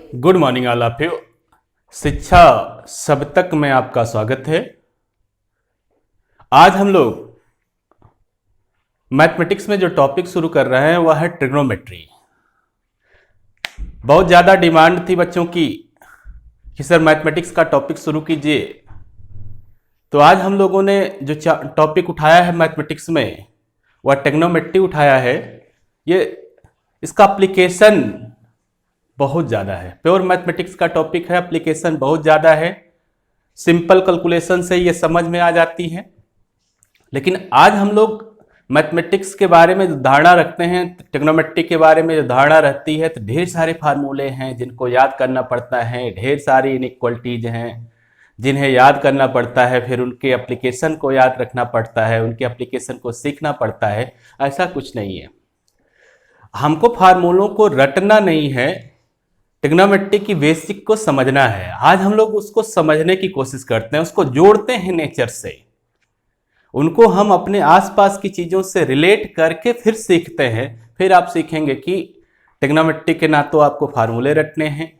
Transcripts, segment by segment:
Good morning all of you. शिक्षा सब तक में आपका स्वागत है। आज हम लोग मैथमेटिक्स में जो टॉपिक शुरू कर रहे हैं वह है ट्रिग्नोमेट्री। बहुत ज़्यादा डिमांड थी बच्चों की कि सर मैथमेटिक्स का टॉपिक शुरू कीजिए, तो आज हम लोगों ने जो टॉपिक उठाया है मैथमेटिक्स में वह ट्रिग्नोमेट्री उठाया है। इसका एप्लीकेशन बहुत ज़्यादा है। प्योर मैथमेटिक्स का टॉपिक है, एप्लीकेशन बहुत ज़्यादा है। सिंपल कैलकुलेशन से ये समझ में आ जाती है, लेकिन आज हम लोग मैथमेटिक्स के बारे में जो धारणा रखते हैं, ट्रिग्नोमेट्री के बारे में जो धारणा रहती है, तो ढेर सारे फार्मूले हैं जिनको याद करना पड़ता है, ढेर सारी इनइक्वलिटीज हैं जिन्हें याद करना पड़ता है, फिर उनके एप्लीकेशन को याद रखना पड़ता है, उनके एप्लीकेशन को सीखना पड़ता है। ऐसा कुछ नहीं है। हमको फार्मूलों को रटना नहीं है, ट्रिग्नोमेट्री की बेसिक को समझना है। आज हम लोग उसको समझने की कोशिश करते हैं, उसको जोड़ते हैं नेचर से, उनको हम अपने आसपास की चीज़ों से रिलेट करके फिर सीखते हैं। फिर आप सीखेंगे कि ट्रिग्नोमेट्री के ना तो आपको फार्मूले रटने हैं,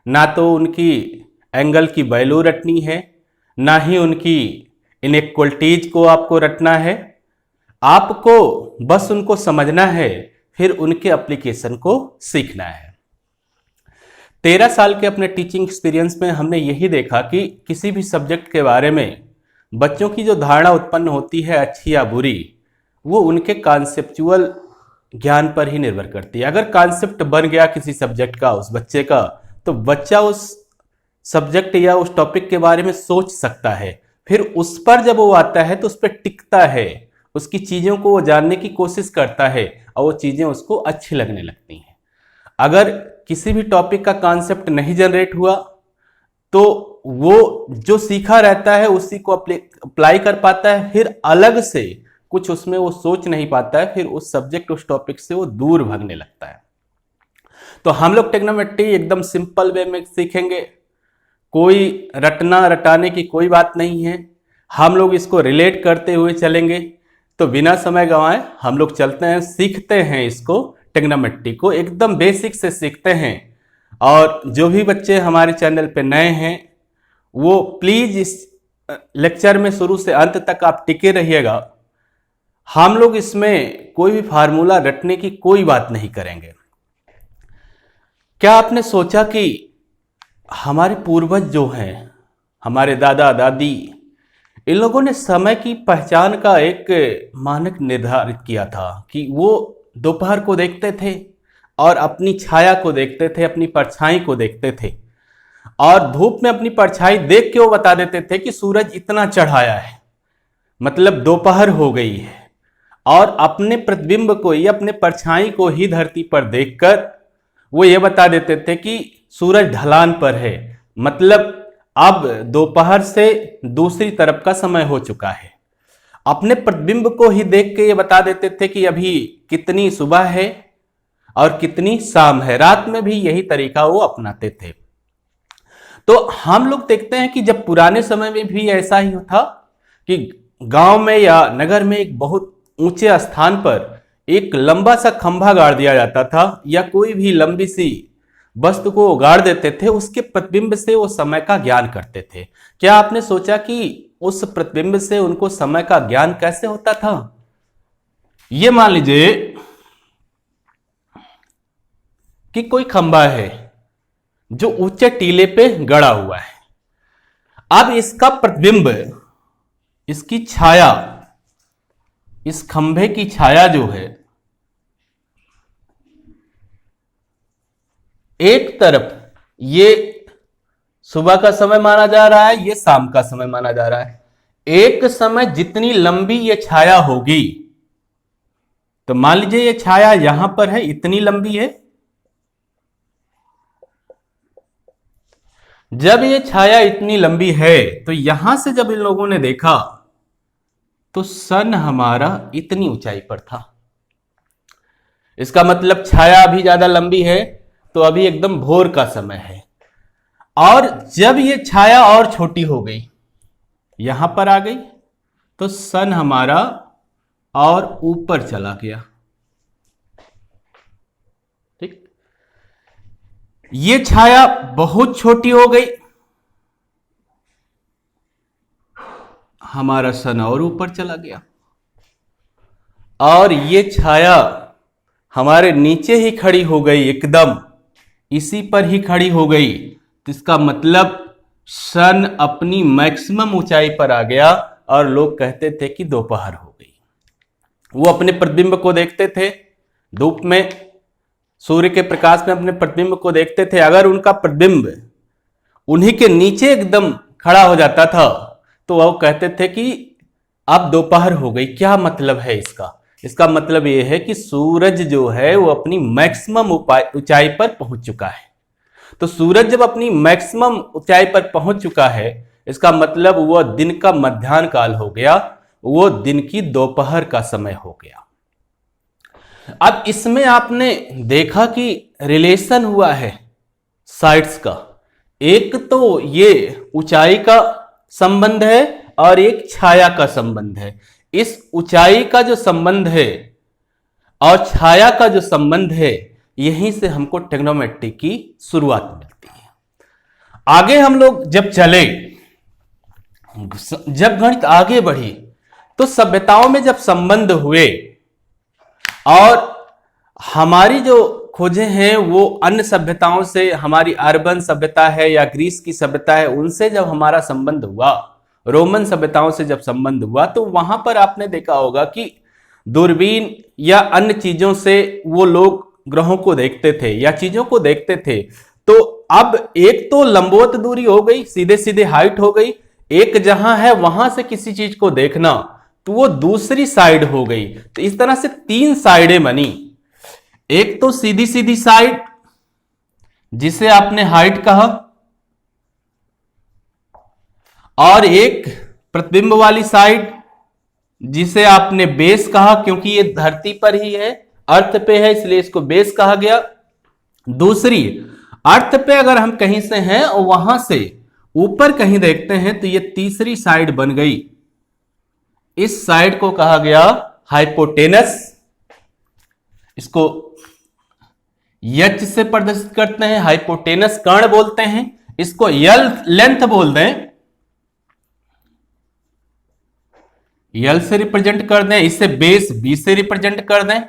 ना तो उनकी एंगल की वैल्यू रटनी है, ना ही उनकी इनइक्वलिटीज को आपको रटना है। आपको बस उनको समझना है, फिर उनके एप्लीकेशन को सीखना है। 13 साल के अपने टीचिंग एक्सपीरियंस में हमने यही देखा कि किसी भी सब्जेक्ट के बारे में बच्चों की जो धारणा उत्पन्न होती है, अच्छी या बुरी, वो उनके कॉन्सेप्चुअल ज्ञान पर ही निर्भर करती है। अगर कॉन्सेप्ट बन गया किसी सब्जेक्ट का उस बच्चे का, तो बच्चा उस सब्जेक्ट या उस टॉपिक के बारे में सोच सकता है। फिर उस पर जब वो आता है तो उस पर टिकता है, उसकी चीज़ों को वो जानने की कोशिश करता है और वो चीज़ें उसको अच्छी लगने लगती हैं। अगर किसी भी टॉपिक का कॉन्सेप्ट नहीं जनरेट हुआ तो वो जो सीखा रहता है उसी को अप्लाई कर पाता है, फिर अलग से कुछ उसमें वो सोच नहीं पाता है, फिर उस सब्जेक्ट उस टॉपिक से वो दूर भागने लगता है। तो हम लोग ट्रिग्नोमेट्री एकदम सिंपल वे में सीखेंगे, कोई रटना रटाने की कोई बात नहीं है। हम लोग इसको रिलेट करते हुए चलेंगे। तो बिना समय गंवाए हम लोग चलते हैं, सीखते हैं इसको, ट्रिग्नोमेट्री को एकदम बेसिक से सीखते हैं। और जो भी बच्चे हमारे चैनल पे नए हैं वो प्लीज इस लेक्चर में शुरू से अंत तक आप टिके रहिएगा। हम लोग इसमें कोई भी फार्मूला रटने की कोई बात नहीं करेंगे। क्या आपने सोचा कि हमारे पूर्वज जो हैं, हमारे दादा दादी, इन लोगों ने समय की पहचान का एक मानक निर्धारित किया था कि वो दोपहर को देखते थे और अपनी छाया को देखते थे, अपनी परछाई को देखते थे, और धूप में अपनी परछाई देख के वो बता देते थे कि सूरज इतना चढ़ाया है, मतलब दोपहर हो गई है। और अपने प्रतिबिंब को या अपने परछाई को ही धरती पर देखकर वो ये बता देते थे कि सूरज ढलान पर है, मतलब अब दोपहर से दूसरी तरफ का समय हो चुका है। अपने प्रतिबिंब को ही देख के ये बता देते थे कि अभी कितनी सुबह है और कितनी शाम है। रात में भी यही तरीका वो अपनाते थे। तो हम लोग देखते हैं कि जब पुराने समय में भी ऐसा ही था कि गांव में या नगर में एक बहुत ऊंचे स्थान पर एक लंबा सा खंभा गाड़ दिया जाता था, या कोई भी लंबी सी वस्तु को गाड़ देते थे, उसके प्रतिबिंब से वो समय का ज्ञान करते थे। क्या आपने सोचा कि उस प्रतिबिंब से उनको समय का ज्ञान कैसे होता था? ये मान लीजिए कि कोई खंभा है जो ऊंचे टीले पे गड़ा हुआ है। अब इसका प्रतिबिंब, इसकी छाया, इस खंभे की छाया जो है, एक तरफ ये सुबह का समय माना जा रहा है, ये शाम का समय माना जा रहा है। एक समय जितनी लंबी ये छाया होगी, तो मान लीजिए ये छाया यहां पर है, इतनी लंबी है। जब ये छाया इतनी लंबी है तो यहां से जब इन लोगों ने देखा तो सन हमारा इतनी ऊंचाई पर था। इसका मतलब छाया अभी ज्यादा लंबी है, तो अभी एकदम भोर का समय है। और जब ये छाया और छोटी हो गई, यहां पर आ गई, तो सन हमारा और ऊपर चला गया। ठीक, ये छाया बहुत छोटी हो गई, हमारा सन और ऊपर चला गया, और ये छाया हमारे नीचे ही खड़ी हो गई, एकदम इसी पर ही खड़ी हो गई। तो इसका मतलब सन अपनी मैक्सिमम ऊंचाई पर आ गया और लोग कहते थे कि दोपहर हो गई। वो अपने प्रतिबिंब को देखते थे धूप में, सूर्य के प्रकाश में अपने प्रतिबिंब को देखते थे। अगर उनका प्रतिबिंब उन्हीं के नीचे एकदम खड़ा हो जाता था तो वो कहते थे कि अब दोपहर हो गई। क्या मतलब है इसका? इसका मतलब यह है कि सूरज जो है वो अपनी मैक्सिमम ऊंचाई पर पहुंच चुका है। तो सूरज जब अपनी मैक्सिमम ऊंचाई पर पहुंच चुका है, इसका मतलब वह दिन का मध्याह्न काल हो गया, वो दिन की दोपहर का समय हो गया। अब इसमें आपने देखा कि रिलेशन हुआ है साइड्स का। एक तो ये ऊंचाई का संबंध है और एक छाया का संबंध है। इस ऊंचाई का जो संबंध है और छाया का जो संबंध है, यहीं से हमको ट्रिग्नोमेट्री की शुरुआत मिलती है। आगे हम लोग जब चले, जब गणित आगे बढ़ी, तो सभ्यताओं में जब संबंध हुए और हमारी जो खोजें हैं वो अन्य सभ्यताओं से, हमारी अर्बन सभ्यता है या ग्रीस की सभ्यता है, उनसे जब हमारा संबंध हुआ, रोमन सभ्यताओं से जब संबंध हुआ, तो वहां पर आपने देखा होगा कि दूरबीन या अन्य चीजों से वो लोग ग्रहों को देखते थे या चीजों को देखते थे। तो अब एक तो लंबवत दूरी हो गई, सीधे सीधे हाइट हो गई, एक जहां है वहां से किसी चीज को देखना तो वो दूसरी साइड हो गई। तो इस तरह से तीन साइडें बनी। एक तो सीधी सीधी साइड जिसे आपने हाइट कहा, और एक प्रतिबिंब वाली साइड जिसे आपने बेस कहा, क्योंकि ये धरती पर ही है, अर्थ पे है, इसलिए इसको बेस कहा गया। दूसरी, अर्थ पे अगर हम कहीं से हैं और वहां से ऊपर कहीं देखते हैं तो ये तीसरी साइड बन गई। इस साइड को कहा गया हाइपोटेनस। इसको एच से प्रदर्शित करते हैं, हाइपोटेनस कर्ण बोलते हैं। इसको यल लेंथ बोल दें, यल से रिप्रेजेंट कर दें, इसे बेस बी से रिप्रेजेंट कर दें,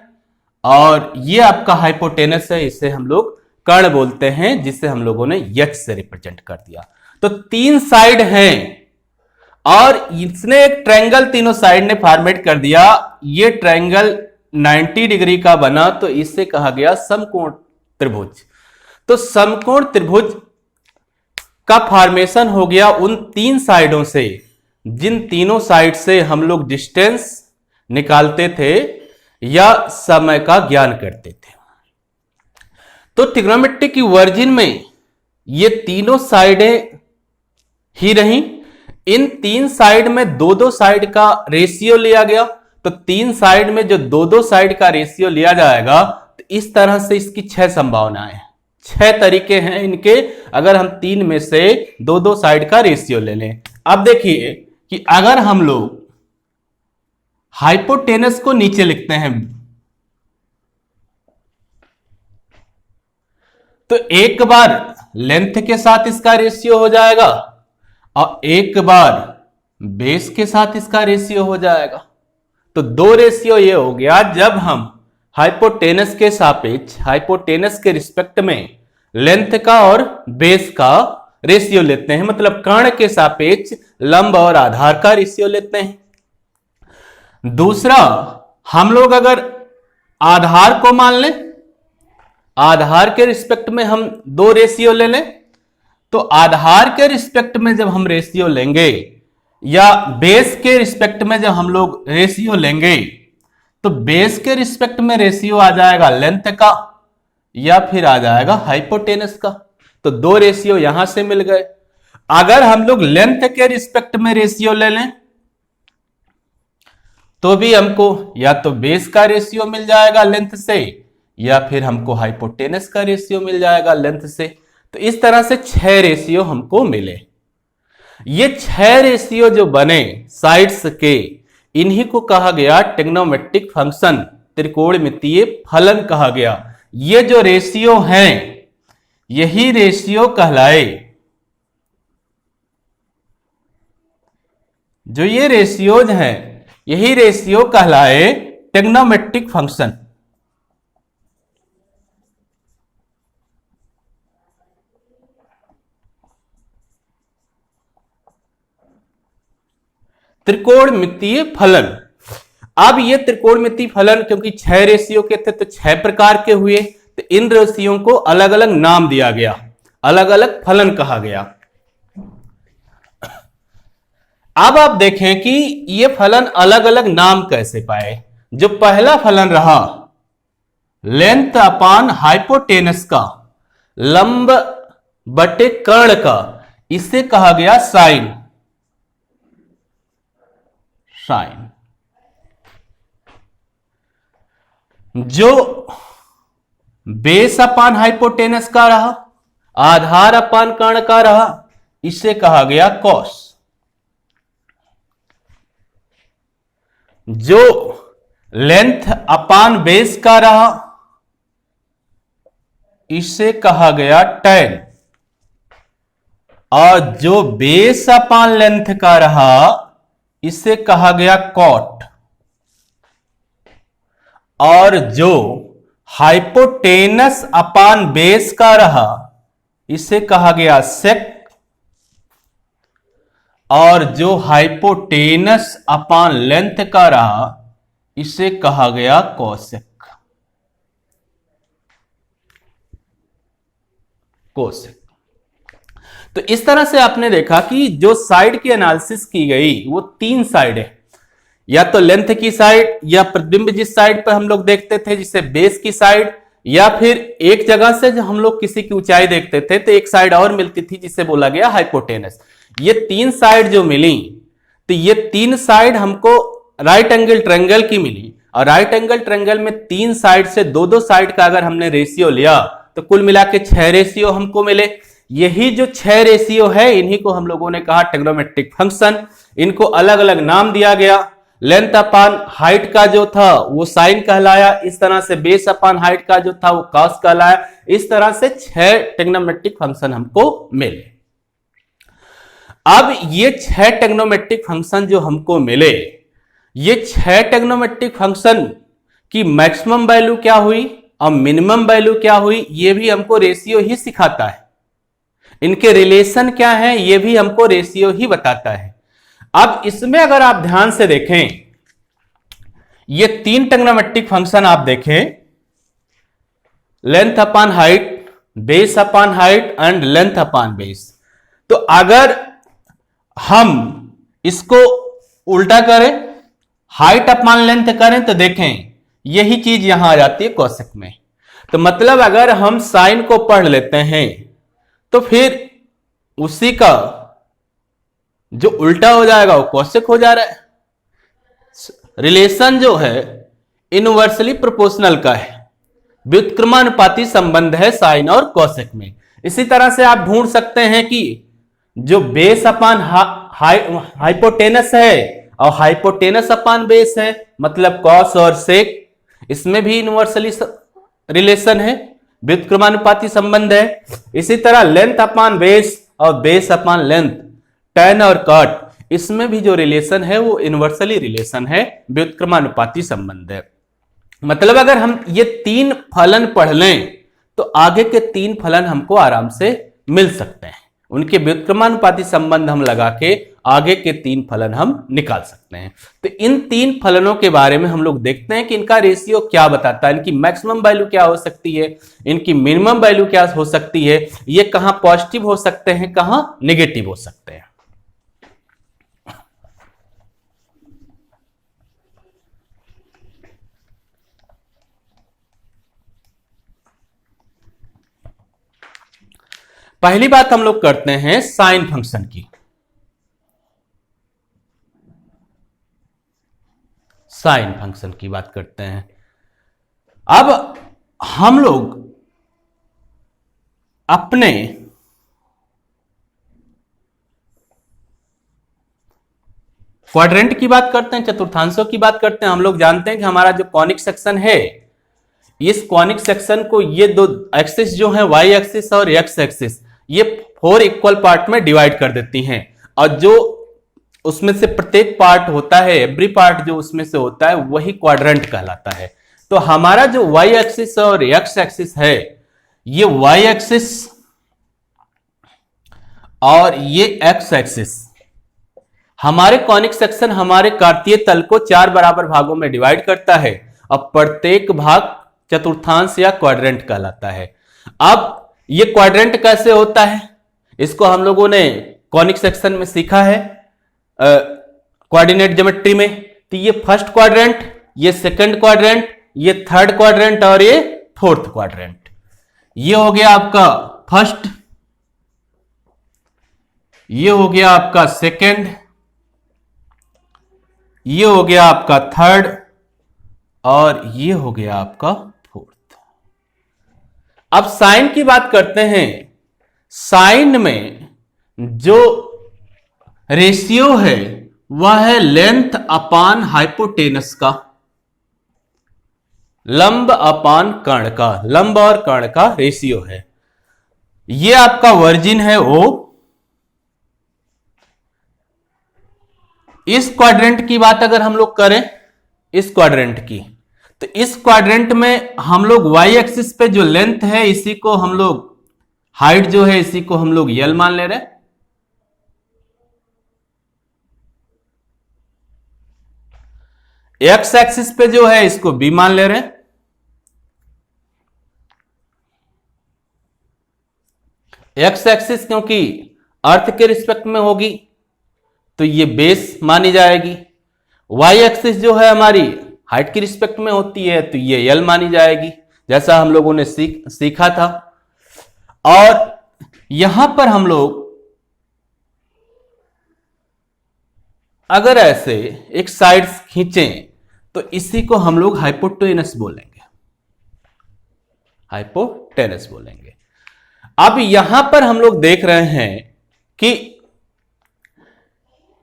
और ये आपका हाइपोटेनस है, इसे हम लोग कर्ण बोलते हैं, जिसे हम लोगों ने एच से रिप्रेजेंट कर दिया। तो तीन साइड हैं और इसने एक ट्रायंगल तीनों साइड ने फॉर्मेट कर दिया। ये ट्रायंगल 90 डिग्री का बना, तो इसे कहा गया समकोण त्रिभुज। तो समकोण त्रिभुज का फॉर्मेशन हो गया उन तीन साइडों से, जिन तीनों साइड से हम लोग डिस्टेंस निकालते थे या समय का ज्ञान करते थे। तो ट्रिग्नोमेट्री की वर्जिन में ये तीनों साइडें ही रहीं। इन तीन साइड में दो दो साइड का रेशियो लिया गया। तो तीन साइड में जो दो दो साइड का रेशियो लिया जाएगा, तो इस तरह से इसकी 6 संभावनाएं हैं, 6 तरीके हैं इनके, अगर हम तीन में से दो दो साइड का रेशियो ले लें। अब देखिए कि अगर हम लोग हाइपोटेनस को नीचे लिखते हैं तो एक बार लेंथ के साथ इसका रेशियो हो जाएगा और एक बार बेस के साथ इसका रेशियो हो जाएगा। तो दो रेशियो ये हो गया जब हम हाइपोटेनस के सापेक्ष, हाइपोटेनस के रिस्पेक्ट में लेंथ का और बेस का रेशियो लेते हैं, मतलब कर्ण के सापेक्ष लंब और आधार का रेशियो लेते हैं। दूसरा, हम लोग अगर आधार को मान लें, आधार के रिस्पेक्ट में हम दो रेशियो ले लें, तो आधार के रिस्पेक्ट में जब हम रेशियो लेंगे या बेस के रिस्पेक्ट में जब हम लोग रेशियो लेंगे, तो बेस के रिस्पेक्ट में रेशियो आ जाएगा लेंथ का या फिर आ जाएगा हाइपोटेनस का। तो दो रेशियो यहां से मिल गए। अगर हम लोग लेंथ के रिस्पेक्ट में रेशियो ले लें तो भी हमको या तो बेस का रेशियो मिल जाएगा लेंथ से या फिर हमको हाइपोटेनस का रेशियो मिल जाएगा लेंथ से। तो इस तरह से 6 रेशियो हमको मिले। ये 6 रेशियो जो बने साइड्स के, इन्हीं को कहा गया ट्रिग्नोमेट्रिक फंक्शन, त्रिकोणमितीय फलन कहा गया। ये जो रेशियो हैं यही रेशियो कहलाए, जो ये रेशियोज हैं यही रेशियो कहलाए ट्रिग्नोमेट्रिक फंक्शन। त्रिकोणमितीय फलन। अब ये त्रिकोणमितीय फलन क्योंकि 6 रेशियो के थे तो 6 प्रकार के हुए, तो इन रेशियो को अलग अलग नाम दिया गया, अलग अलग फलन कहा गया। अब आप देखें कि ये फलन अलग अलग नाम कैसे पाए। जो पहला फलन रहा लेंथ अपान हाइपोटेनस का, लंब बटे कर्ण का, इसे कहा गया साइन। साइन। जो बेस अपान हाइपोटेनस का रहा, आधार अपान कर्ण का रहा, इसे कहा गया कॉस। जो लेंथ अपान बेस का रहा, इसे कहा गया टैन। और जो बेस अपान लेंथ का रहा, इसे कहा गया कॉट। और जो हाइपोटेनस अपान बेस का रहा, इसे कहा गया सेक। और जो हाइपोटेनस अपान लेंथ का रहा, इसे कहा गया कोसेक। कोसेक। तो इस तरह से आपने देखा कि जो साइड की एनालिसिस की गई वो 3 साइड है, या तो लेंथ की साइड, या प्रतिबिंब जिस साइड पर हम लोग देखते थे जिसे बेस की साइड, या फिर एक जगह से जब हम लोग किसी की ऊंचाई देखते थे तो एक साइड और मिलती थी जिसे बोला गया हाइपोटेनस। ये 3 साइड जो मिली, तो ये 3 साइड हमको राइट एंगल ट्रायंगल की मिली। और राइट एंगल ट्रायंगल में 3 साइड से 2-2 साइड का अगर हमने रेशियो लिया तो कुल मिला के 6 रेशियो हमको मिले। यही जो 6 रेशियो है इन्हीं को हम लोगों ने कहा ट्रिग्नोमेट्रिक फंक्शन। इनको अलग अलग नाम दिया गया। लेंथ अपान हाइट का जो था वो साइन कहलाया, इस तरह से बेस अपान हाइट का जो था वो कॉस कहलाया। इस तरह से 6 ट्रिग्नोमेट्रिक फंक्शन हमको मिले। अब ये 6 ट्रिग्नोमेट्रिक फंक्शन जो हमको मिले, ये 6 ट्रिग्नोमेट्रिक फंक्शन की मैक्सिमम वैल्यू क्या हुई और मिनिमम वैल्यू क्या हुई, ये भी हमको रेशियो ही सिखाता है। इनके रिलेशन क्या है ये भी हमको रेशियो ही बताता है। अब इसमें अगर आप ध्यान से देखें, ये 3 ट्रिग्नोमेट्रिक फंक्शन आप देखें, length upon height, base upon height and length upon base. तो अगर हम इसको उल्टा करें, हाइट अपान लेंथ करें, तो देखें यही चीज यहां आ जाती है कोसेक में। तो मतलब अगर हम साइन को पढ़ लेते हैं तो फिर उसी का जो उल्टा हो जाएगा वो कोसेक हो जा रहा है। रिलेशन जो है इनवर्सली प्रोपोर्शनल का है, व्युत्क्रमानुपाती संबंध है साइन और कोसेक में। इसी तरह से आप ढूंढ सकते हैं कि जो बेस अपान हाइपोटेनस है और हाइपोटेनस अपान बेस है, मतलब कॉस और सेक, इसमें भी इनवर्सली रिलेशन है, व्युत्क्रमानुपाती संबंध है। इसी तरह लेंथ अपान बेस और बेस अपान लेंथ, टैन और कॉट, इसमें भी जो रिलेशन है वो इनवर्सली रिलेशन है, व्युत्क्रमानुपाती संबंध है। मतलब अगर हम ये 3 फलन पढ़ लें तो आगे के 3 फलन हमको आराम से मिल सकते हैं। उनके व्युत्क्रमानुपाती संबंध हम लगा के आगे के 3 फलन हम निकाल सकते हैं। तो इन 3 फलनों के बारे में हम लोग देखते हैं कि इनका रेशियो क्या बताता है, इनकी मैक्सिमम वैल्यू क्या हो सकती है, इनकी मिनिमम वैल्यू क्या हो सकती है, ये कहां पॉजिटिव हो सकते हैं, कहां नेगेटिव हो सकते हैं। पहली बात हम लोग करते हैं साइन फंक्शन की। साइन फंक्शन की बात करते हैं। अब हम लोग अपने क्वाड्रेंट की बात करते हैं, चतुर्थांशों की बात करते हैं। हम लोग जानते हैं कि हमारा जो कॉनिक सेक्शन है इस कॉनिक सेक्शन को ये दो एक्सिस जो है वाई एक्सिस और एक्स एक्सिस, ये 4 इक्वल पार्ट में डिवाइड कर देती हैं, और जो उसमें से प्रत्येक पार्ट होता है, एवरी पार्ट जो उसमें से होता है वही क्वाड्रेंट कहलाता है। तो हमारा जो वाई एक्सिस और एक्स एक्सिस है, ये वाई एक्सिस और ये एक्स एक्सिस हमारे कॉनिक सेक्शन हमारे कार्तीय तल को 4 बराबर भागों में डिवाइड करता है, और प्रत्येक भाग चतुर्थांश या क्वाड्रेंट कहलाता है। अब ये क्वाड्रेंट कैसे होता है, इसको हम लोगों ने कॉनिक सेक्शन में सीखा है कोऑर्डिनेट ज्योमेट्री में। तो ये फर्स्ट क्वाड्रेंट, ये सेकंड क्वाड्रेंट, ये थर्ड क्वाड्रेंट और ये फोर्थ क्वाड्रेंट। ये हो गया आपका फर्स्ट, ये हो गया आपका सेकंड, ये हो गया आपका थर्ड, और ये हो गया आपका फोर्थ। अब साइन की बात करते हैं। साइन में जो रेशियो है वह है लेंथ अपान हाइपोटेनस का, लंब अपान कर्ण का, लंब और कर्ण का रेशियो है। ये आपका वर्जिन है ओ। इस क्वाड्रेंट की बात अगर हम लोग करें, इस क्वाड्रेंट की, तो इस क्वाड्रेंट में हम लोग वाई एक्सिस पे जो लेंथ है इसी को हम लोग, हाइट जो है इसी को हम लोग यल मान ले रहे हैं। एक्स एक्सिस पे जो है इसको बी मान ले रहे हैं। एक्स एक्सिस क्योंकि अर्थ के रिस्पेक्ट में होगी तो ये बेस मानी जाएगी। वाई एक्सिस जो है हमारी हाइट की रिस्पेक्ट में होती है तो ये यल मानी जाएगी, जैसा हम लोगों ने सीखा था। और यहां पर हम लोग अगर ऐसे एक साइड खींचें तो इसी को हम लोग हाइपोटेनस बोलेंगे, हाइपोटेनस बोलेंगे। अब यहां पर हम लोग देख रहे हैं कि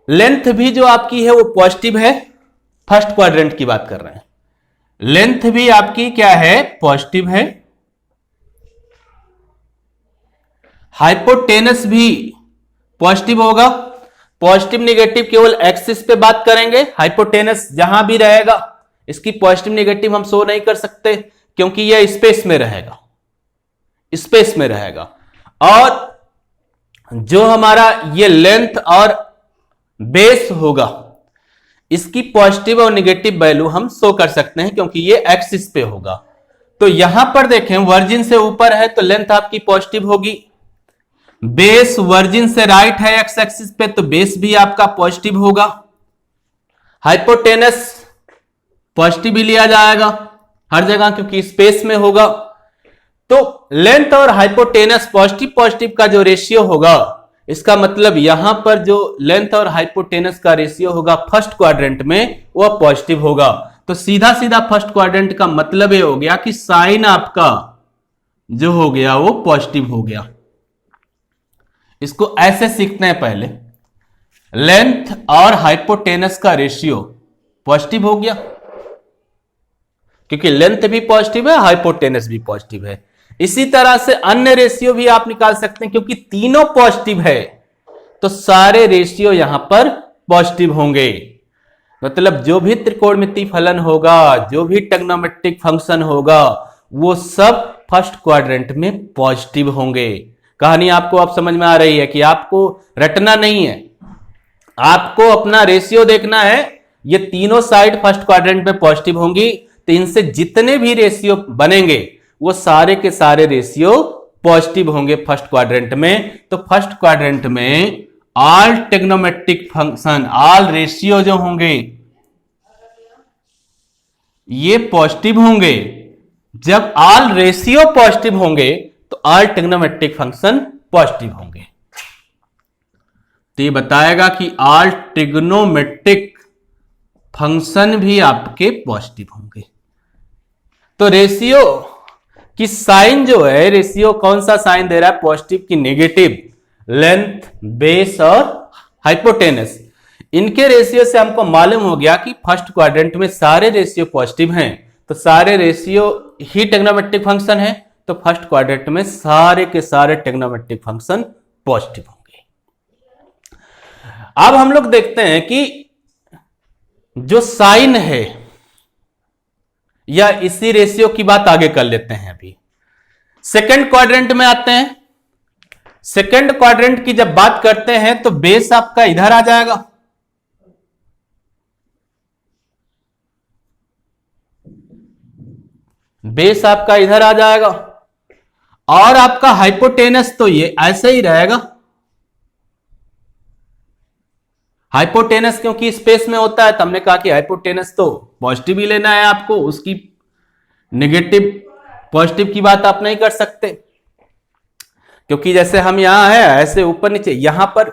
लेंथ भी जो आपकी है वो पॉजिटिव है। फर्स्ट क्वाड्रेंट की बात कर रहे हैं, लेंथ भी आपकी क्या है, पॉजिटिव है। हाइपोटेनस भी पॉजिटिव होगा। पॉजिटिव निगेटिव केवल एक्सिस पे बात करेंगे, हाइपोटेनस जहां भी रहेगा इसकी पॉजिटिव निगेटिव हम शो नहीं कर सकते क्योंकि यह स्पेस में रहेगा, स्पेस में रहेगा। और जो हमारा ये लेंथ और बेस होगा इसकी पॉजिटिव और निगेटिव वैल्यू हम शो कर सकते हैं क्योंकि ये एक्सिस पे होगा। तो यहां पर देखें वर्जिन से ऊपर है तो लेंथ आपकी पॉजिटिव होगी। बेस वर्जिन से राइट है एक्स एक्सिस पे तो बेस भी आपका पॉजिटिव होगा। हाइपोटेनस पॉजिटिव ही लिया जाएगा हर जगह क्योंकि स्पेस में होगा। तो लेंथ और हाइपोटेनस पॉजिटिव पॉजिटिव का जो रेशियो होगा, इसका मतलब यहां पर जो लेंथ और हाइपोटेनस का रेशियो होगा फर्स्ट क्वाड्रेंट में वह पॉजिटिव होगा। तो सीधा सीधा फर्स्ट क्वाड्रेंट का मतलब ये हो गया कि साइन आपका जो हो गया वो पॉजिटिव हो गया। इसको ऐसे सीखते हैं पहले, लेंथ और हाइपोटेनस का रेशियो पॉजिटिव हो गया क्योंकि लेंथ भी पॉजिटिव है, हाइपोटेनस भी पॉजिटिव है। इसी तरह से अन्य रेशियो भी आप निकाल सकते हैं क्योंकि तीनों पॉजिटिव है तो सारे रेशियो यहां पर पॉजिटिव होंगे। मतलब जो भी त्रिकोणमितीय फलन होगा, जो भी ट्रिग्नोमेट्रिक फंक्शन होगा, वो सब फर्स्ट क्वाड्रेंट में पॉजिटिव होंगे। कहानी आपको अब समझ में आ रही है कि आपको रटना नहीं है, आपको अपना रेशियो देखना है। ये तीनों साइड फर्स्ट क्वाड्रेंट में पॉजिटिव होंगी तो इनसे जितने भी रेशियो बनेंगे वो सारे के सारे रेशियो पॉजिटिव होंगे फर्स्ट क्वाड्रेंट में। तो फर्स्ट क्वाड्रेंट में all trigonometric function, all ratio जो होंगे ये पॉजिटिव होंगे। जब ऑल रेशियो पॉजिटिव होंगे तो ऑल ट्रिग्नोमेट्रिक फंक्शन पॉजिटिव होंगे। तो ये बताएगा कि ऑल ट्रिग्नोमेट्रिक फंक्शन भी आपके पॉजिटिव होंगे। तो रेशियो की साइन जो है, रेशियो कौन सा साइन दे रहा है, पॉजिटिव की नेगेटिव, लेंथ, बेस और हाइपोटेनस, इनके रेशियो से हमको मालूम हो गया कि फर्स्ट क्वाड्रेंट में सारे रेशियो पॉजिटिव हैं तो सारे रेशियो ही टेग्नोमेट्रिक फंक्शन है, तो फर्स्ट क्वाड्रेंट में सारे के सारे टेग्नोमेट्रिक फंक्शन पॉजिटिव होंगे। अब हम लोग देखते हैं कि जो साइन है, या इसी रेशियो की बात आगे कर लेते हैं। अभी सेकंड क्वाड्रेंट में आते हैं। सेकंड क्वाड्रेंट की जब बात करते हैं तो बेस आपका इधर आ जाएगा, बेस आपका इधर आ जाएगा, और आपका हाइपोटेनस तो ये ऐसे ही रहेगा। हाइपोटेनस क्योंकि स्पेस में होता है तो हमने कहा कि हाइपोटेनस तो पॉजिटिव ही लेना है आपको, उसकी नेगेटिव पॉजिटिव की बात आप नहीं कर सकते, क्योंकि जैसे हम यहां है ऐसे ऊपर नीचे यहां पर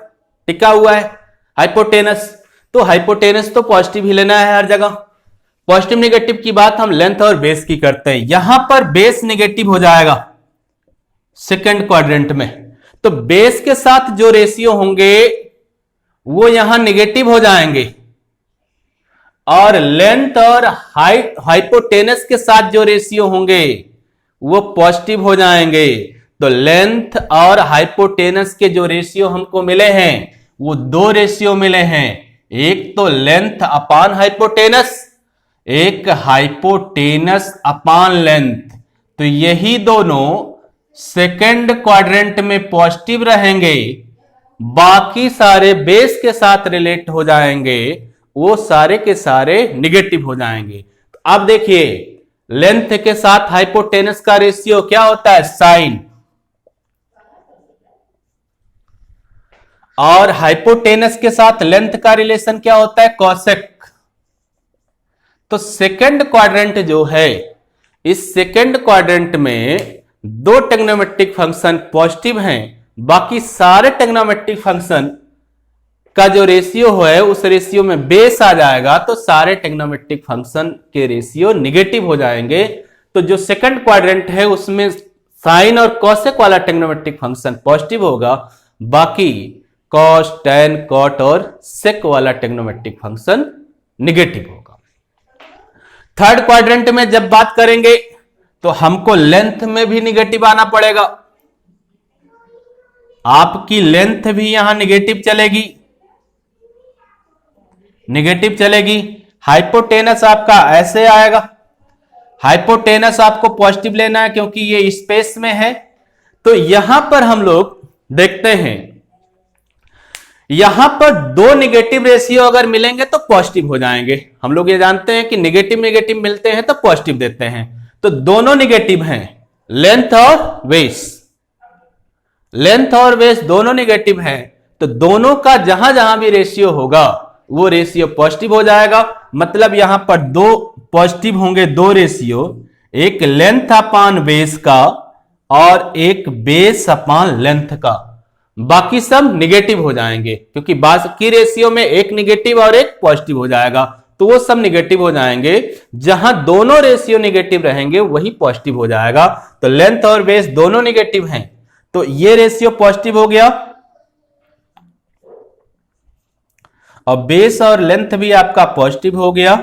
टिका हुआ है हाइपोटेनस, तो हाइपोटेनस तो पॉजिटिव ही लेना है हर जगह। पॉजिटिव नेगेटिव की बात हम लेंथ और बेस की करते हैं। यहां पर बेस नेगेटिव हो जाएगा सेकंड क्वाड्रेंट में, तो बेस के साथ जो रेशियो होंगे वो यहां नेगेटिव हो जाएंगे, और लेंथ और हाइपोटेनस के साथ जो रेशियो होंगे वो पॉजिटिव हो जाएंगे। तो लेंथ और हाइपोटेनस के जो रेशियो हमको मिले हैं वो दो रेशियो मिले हैं, एक तो लेंथ अपान हाइपोटेनस, एक हाइपोटेनस अपान लेंथ। तो यही दोनों सेकंड क्वाड्रेंट में पॉजिटिव रहेंगे, बाकी सारे बेस के साथ रिलेट हो जाएंगे, वो सारे के सारे निगेटिव हो जाएंगे। तो अब देखिए लेंथ के साथ हाइपोटेनस का रेशियो क्या होता है, साइन, और हाइपोटेनस के साथ लेंथ का रिलेशन क्या होता है, कॉसेक। तो सेकंड क्वाड्रेंट जो है, इस सेकंड क्वाड्रेंट में दो टेग्नोमेट्रिक फंक्शन पॉजिटिव हैं, बाकी सारे टेग्नोमेट्रिक फंक्शन का जो रेशियो है उस रेशियो में बेस आ जाएगा, तो सारे टेग्नोमेट्रिक फंक्शन के रेशियो निगेटिव हो जाएंगे। तो जो सेकंड क्वाड्रेंट है उसमें साइन और कॉसेक वाला टेग्नोमेट्रिक फंक्शन पॉजिटिव होगा, बाकी कॉस, टैन, कॉट और सेक वाला टेग्नोमेट्रिक फंक्शन निगेटिव होगा। थर्ड क्वाड्रेंट में जब बात करेंगे तो हमको लेंथ में भी निगेटिव आना पड़ेगा, आपकी लेंथ भी यहां निगेटिव चलेगी, निगेटिव चलेगी। हाइपोटेनस आपका ऐसे आएगा, हाइपोटेनस आपको पॉजिटिव लेना है क्योंकि ये स्पेस में है। तो यहां पर हम लोग देखते हैं, यहां पर दो निगेटिव रेशियो अगर मिलेंगे तो पॉजिटिव हो जाएंगे। हम लोग ये जानते हैं कि निगेटिव निगेटिव मिलते हैं तो पॉजिटिव देते हैं, तो दोनों निगेटिव हैं, लेंथ और बेस, लेंथ और बेस दोनों निगेटिव हैं, तो दोनों का जहां जहां भी रेशियो होगा वो रेशियो पॉजिटिव हो जाएगा। मतलब यहां पर दो पॉजिटिव होंगे, दो रेशियो, एक लेंथ अपान बेस का और एक बेस अपान लेंथ का, बाकी सब निगेटिव हो जाएंगे, क्योंकि बाकी रेशियो में एक निगेटिव और एक पॉजिटिव हो जाएगा, तो वो सब निगेटिव हो जाएंगे। जहां दोनों रेशियो निगेटिव रहेंगे वही पॉजिटिव हो जाएगा। तो लेंथ और बेस दोनों निगेटिव हैं, तो ये रेशियो पॉजिटिव हो गया, और बेस और लेंथ भी आपका पॉजिटिव हो गया।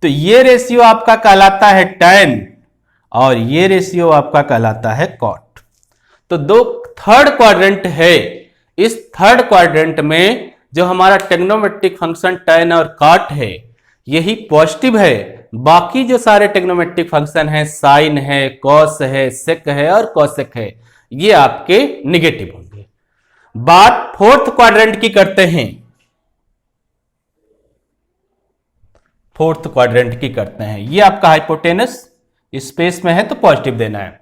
तो ये रेशियो आपका कहलाता है टैन, और ये रेशियो आपका कहलाता है कॉट। तो दो थर्ड क्वाड्रेंट है, इस थर्ड क्वाड्रेंट में जो हमारा टेग्नोमेट्रिक फंक्शन टैन और कॉट है यही पॉजिटिव है, बाकी जो सारे टेग्नोमेट्रिक फंक्शन है, साइन है, कॉस है, सेक है और कॉसेक है, ये आपके निगेटिव होंगे। बात फोर्थ क्वाड्रेंट की करते हैं, फोर्थ क्वाड्रेंट की करते हैं। ये आपका हाइपोटेनस स्पेस में है तो पॉजिटिव देना है।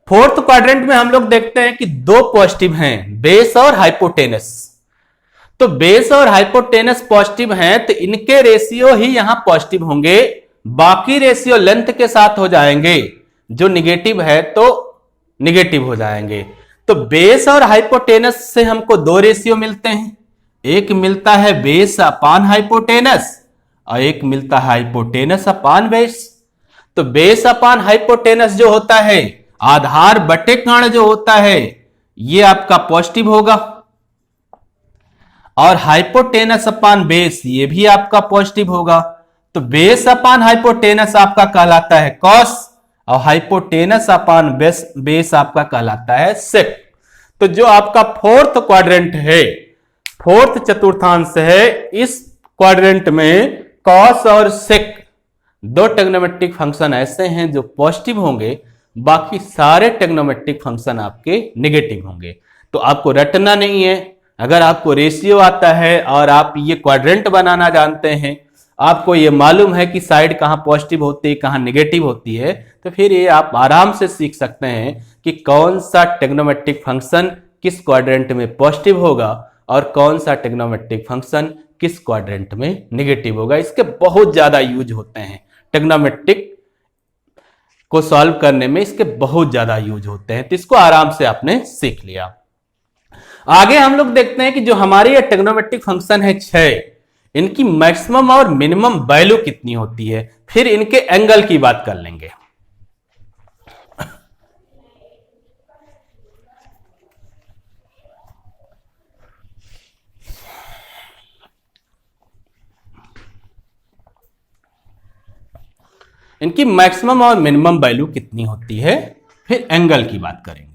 फोर्थ क्वाड्रेंट में हम लोग देखते हैं कि दो पॉजिटिव हैं, बेस और हाइपोटेनस। तो बेस और हाइपोटेनस पॉजिटिव हैं तो इनके रेशियो ही यहां पॉजिटिव होंगे, बाकी रेशियो लेंथ के साथ हो जाएंगे, जो निगेटिव है तो निगेटिव हो जाएंगे। तो बेस और हाइपोटेनस से हमको दो रेशियो मिलते हैं, एक मिलता है बेस अपान हाइपोटेनस और एक मिलता है हाइपोटेनस अपान बेस। तो बेस अपान हाइपोटेनस जो होता है, आधार बटे कर्ण जो होता है, ये आपका पॉजिटिव होगा, और हाइपोटेनस अपान बेस ये भी आपका पॉजिटिव होगा। तो बेस अपान हाइपोटेनस आपका कहलाता है कॉस, और हाइपोटेनस अपान बेस आपका कहलाता है सेक। तो जो आपका फोर्थ क्वाड्रेंट है, फोर्थ चतुर्थांश है, इस क्वाड्रेंट में कॉस और सेक दो ट्रिग्नोमेट्रिक फंक्शन ऐसे हैं जो पॉजिटिव होंगे, बाकी सारे ट्रिग्नोमेट्रिक फंक्शन आपके नेगेटिव होंगे। तो आपको रटना नहीं है, अगर आपको रेशियो आता है और आप ये क्वाड्रेंट बनाना जानते हैं, आपको ये मालूम है कि साइड कहां पॉजिटिव होती है कहां नेगेटिव होती है, तो फिर ये आप आराम से सीख सकते हैं कि कौन सा ट्रिग्नोमेट्रिक फंक्शन किस क्वाड्रेंट में पॉजिटिव होगा और कौन सा ट्रिग्नोमेट्रिक फंक्शन किस क्वाड्रेंट में नेगेटिव होगा। इसके बहुत ज्यादा यूज होते हैं, ट्रिग्नोमेट्रिक को सॉल्व करने में इसके बहुत ज्यादा यूज होते हैं। तो इसको आराम से आपने सीख लिया। आगे हम लोग देखते हैं कि जो हमारे ये ट्रिग्नोमेट्रिक फंक्शन है 6, इनकी मैक्सिमम और मिनिमम वैल्यू कितनी होती है, फिर इनके एंगल की बात कर लेंगे। इनकी मैक्सिमम और मिनिमम वैल्यू कितनी होती है, फिर एंगल की बात करेंगे।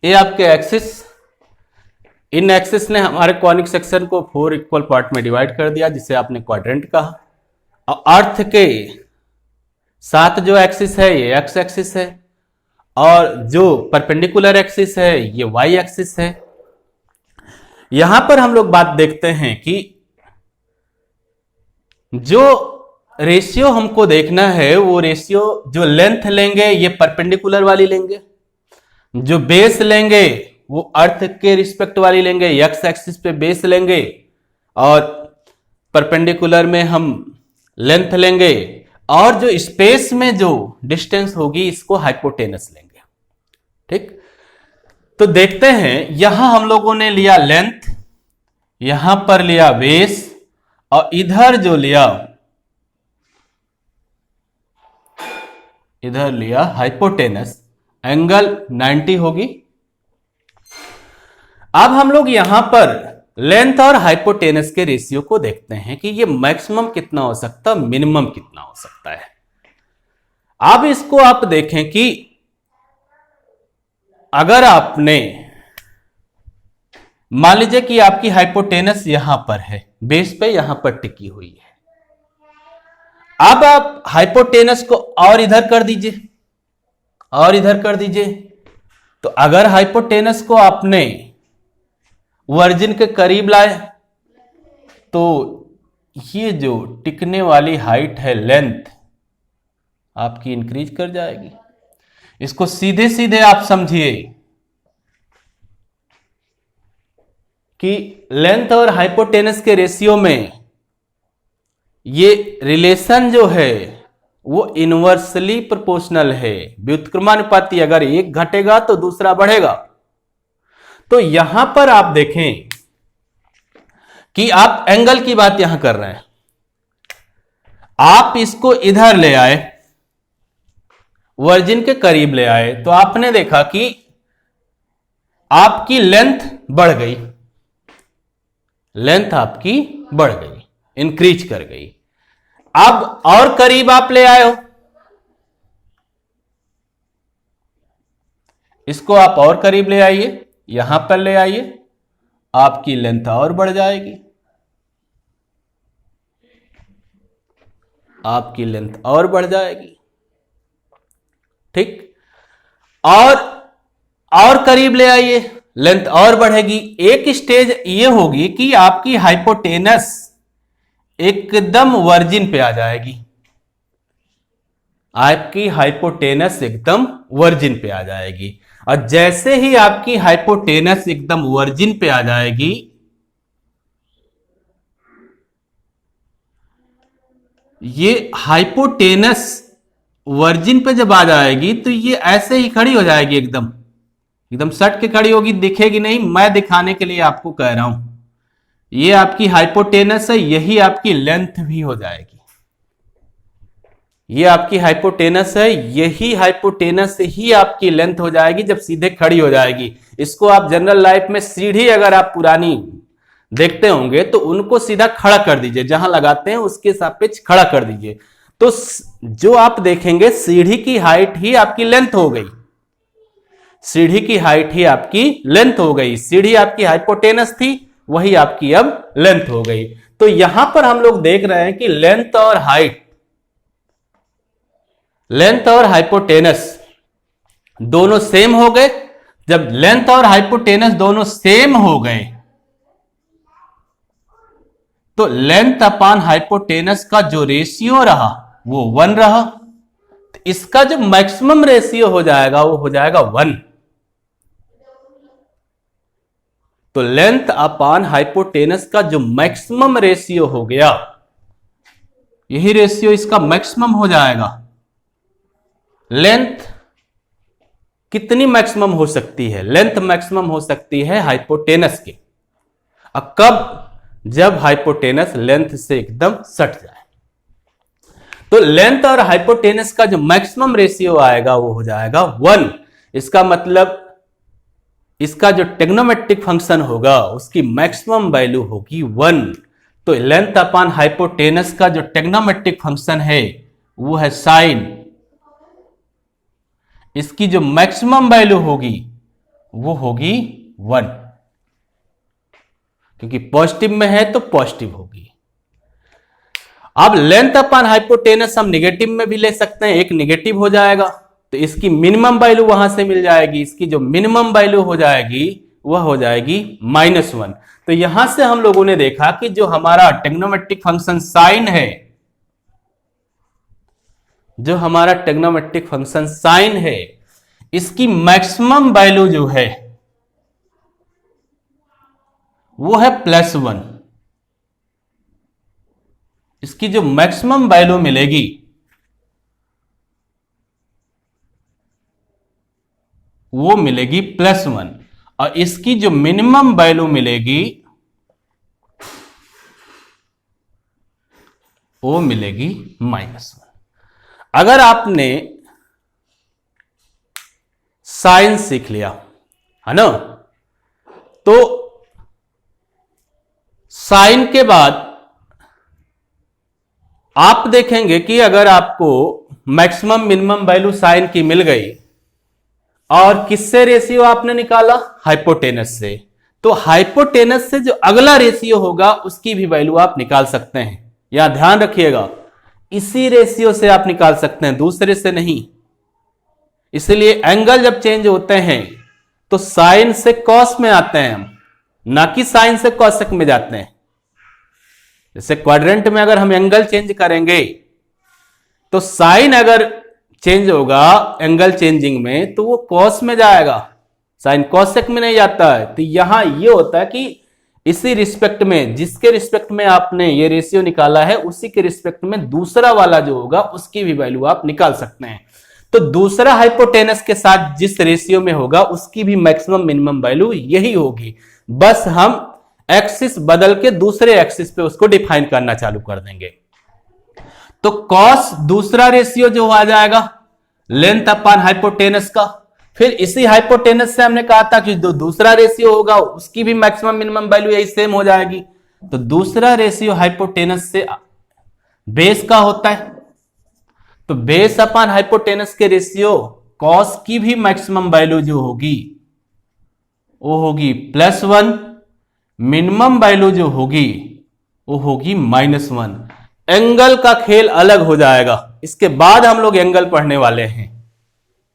ये आपके एक्सिस, इन एक्सिस ने हमारे कॉनिक सेक्शन को 4 इक्वल पार्ट में डिवाइड कर दिया, जिसे आपने क्वाड्रेंट कहा। और अर्थ के साथ जो एक्सिस है ये एक्स एक्सिस है, और जो परपेंडिकुलर एक्सिस है ये वाई एक्सिस है। यहां पर हम लोग बात देखते हैं कि जो रेशियो हमको देखना है, वो रेशियो जो लेंथ लेंगे ये परपेंडिकुलर वाली लेंगे, जो बेस लेंगे वो अर्थ के रिस्पेक्ट वाली लेंगे, एक्स एक्सिस पे बेस लेंगे, और परपेंडिकुलर में हम लेंथ लेंगे, और जो स्पेस में जो डिस्टेंस होगी इसको हाइपोटेनस लेंगे। ठीक, तो देखते हैं यहां हम लोगों ने लिया लेंथ, यहां पर लिया बेस, और इधर जो लिया, इधर लिया हाइपोटेनस। एंगल 90 होगी। अब हम लोग यहां पर लेंथ और हाइपोटेनस के रेशियो को देखते हैं कि ये मैक्सिमम कितना हो सकता है, मिनिमम कितना हो सकता है। अब इसको आप देखें कि अगर आपने मान लीजिए कि आपकी हाइपोटेनस यहां पर है, बेस पे यहां पर टिकी हुई है। अब आप हाइपोटेनस को और इधर कर दीजिए, और इधर कर दीजिए। तो अगर हाइपोटेनस को आपने वर्जिन के करीब लाए तो ये जो टिकने वाली हाइट है, लेंथ आपकी इंक्रीज कर जाएगी। इसको सीधे सीधे आप समझिए कि लेंथ और हाइपोटेनस के रेशियो में ये रिलेशन जो है वो इनवर्सली प्रोपोर्शनल है, व्युत्क्रमानुपाती। अगर एक घटेगा तो दूसरा बढ़ेगा। तो यहां पर आप देखें कि आप एंगल की बात यहां कर रहे हैं, आप इसको इधर ले आए, वर्जिन के करीब ले आए, तो आपने देखा कि आपकी लेंथ बढ़ गई, लेंथ आपकी बढ़ गई, इंक्रीज कर गई। अब और करीब आप ले आए हो, इसको आप और करीब ले आइए, यहां पर ले आइए, आपकी लेंथ और बढ़ जाएगी, आपकी लेंथ और बढ़ जाएगी। ठीक, और करीब ले आइए, लेंथ और बढ़ेगी। एक स्टेज ये होगी कि आपकी हाइपोटेनस एकदम वर्जिन पे आ जाएगी, आपकी हाइपोटेनस एकदम वर्जिन पे आ जाएगी। और जैसे ही आपकी हाइपोटेनस एकदम वर्जिन पे आ जाएगी, ये हाइपोटेनस वर्जिन पे जब आ जाएगी तो ये ऐसे ही खड़ी हो जाएगी, एकदम एकदम सट के खड़ी होगी, दिखेगी नहीं। मैं दिखाने के लिए आपको कह रहा हूं, ये आपकी हाइपोटेनस है, यही आपकी लेंथ भी हो जाएगी। ये आपकी हाइपोटेनस है, यही हाइपोटेनस ही आपकी लेंथ हो जाएगी जब सीधे खड़ी हो जाएगी। इसको आप जनरल लाइफ में सीढ़ी अगर आप पुरानी देखते होंगे तो उनको सीधा खड़ा कर दीजिए, जहां लगाते हैं उसके सापेक्ष खड़ा कर दीजिए, तो जो आप देखेंगे सीढ़ी की हाइट ही आपकी लेंथ हो गई। सीढ़ी की हाइट ही आपकी लेंथ हो गई। सीढ़ी आपकी हाइपोटेनस थी, वही आपकी अब लेंथ हो गई। तो यहां पर हम लोग देख रहे हैं कि लेंथ और हाइट, लेंथ और हाइपोटेनस दोनों सेम हो गए। जब लेंथ और हाइपोटेनस दोनों सेम हो गए तो लेंथ अपान हाइपोटेनस का जो रेशियो रहा वो 1 रहा। तो इसका जो मैक्सिमम रेशियो हो जाएगा वो हो जाएगा 1। तो लेंथ अपान हाइपोटेनस का जो मैक्सिमम रेशियो हो गया, यही रेशियो इसका मैक्सिमम हो जाएगा। लेंथ कितनी मैक्सिमम हो सकती है? लेंथ मैक्सिमम हो सकती है हाइपोटेनस की। अब कब? जब हाइपोटेनस लेंथ से एकदम सट जाए। तो लेंथ और हाइपोटेनस का जो मैक्सिमम रेशियो आएगा वो हो जाएगा 1। इसका मतलब इसका जो टेग्नोमेट्रिक फंक्शन होगा उसकी मैक्सिमम वैल्यू होगी 1। तो लेंथ अपान हाइपोटेनस का जो टेग्नोमेट्रिक फंक्शन है वो है साइन। इसकी जो मैक्सिमम वैल्यू होगी वो होगी 1, क्योंकि पॉजिटिव में है तो पॉजिटिव होगी। अब लेंथ अपान हाइपोटेनस हम निगेटिव में भी ले सकते हैं, एक निगेटिव हो जाएगा तो इसकी मिनिमम वैल्यू वहां से मिल जाएगी। इसकी जो मिनिमम वैल्यू हो जाएगी वह हो जाएगी -1। तो यहां से हम लोगों ने देखा कि जो हमारा टेग्नोमेट्रिक फंक्शन साइन है, जो हमारा टेग्नोमेट्रिक फंक्शन साइन है, इसकी मैक्सिमम वैल्यू जो है वो है +1। इसकी जो मैक्सिमम वैल्यू मिलेगी वो मिलेगी +1, और इसकी जो मिनिमम वैल्यू मिलेगी वो मिलेगी -1। अगर आपने साइन सीख लिया है ना, तो साइन के बाद आप देखेंगे कि अगर आपको मैक्सिमम मिनिमम वैल्यू साइन की मिल गई और किससे रेशियो आपने निकाला? हाइपोटेनस से। तो हाइपोटेनस से जो अगला रेशियो होगा उसकी भी वैल्यू आप निकाल सकते हैं। यहां ध्यान रखिएगा, इसी रेशियो से आप निकाल सकते हैं, दूसरे से नहीं। इसलिए एंगल जब चेंज होते हैं तो साइन से कॉस में आते हैं हम, ना कि साइन से कॉसेक में जाते हैं। जैसे क्वाड्रेंट में अगर हम एंगल चेंज करेंगे तो साइन अगर चेंज होगा एंगल चेंजिंग में तो वो कॉस में जाएगा, साइन कॉसेक में नहीं जाता है। तो यहां ये होता है कि इसी रिस्पेक्ट में, जिसके रिस्पेक्ट में आपने ये रेशियो निकाला है उसी के रिस्पेक्ट में दूसरा वाला जो होगा उसकी भी वैल्यू आप निकाल सकते हैं। तो दूसरा हाइपोटेनस के साथ जिस रेशियो में होगा उसकी भी मैक्सिमम मिनिमम वैल्यू यही होगी। बस हम एक्सिस बदल के दूसरे एक्सिस पे उसको डिफाइन करना चालू कर देंगे। तो कॉस दूसरा रेशियो जो आ जाएगा लेंथ अपान हाइपोटेनस का। फिर इसी हाइपोटेनस से हमने कहा था कि जो दूसरा रेशियो होगा उसकी भी मैक्सिमम मिनिमम वैल्यू यही सेम हो जाएगी। तो दूसरा रेशियो हाइपोटेनस से बेस का होता है, तो बेस अपान हाइपोटेनस के रेशियो कॉस की भी मैक्सिमम वैल्यू जो होगी वो होगी +1, मिनिमम वैल्यू जो होगी वो होगी -1। एंगल का खेल अलग हो जाएगा, इसके बाद हम लोग एंगल पढ़ने वाले हैं।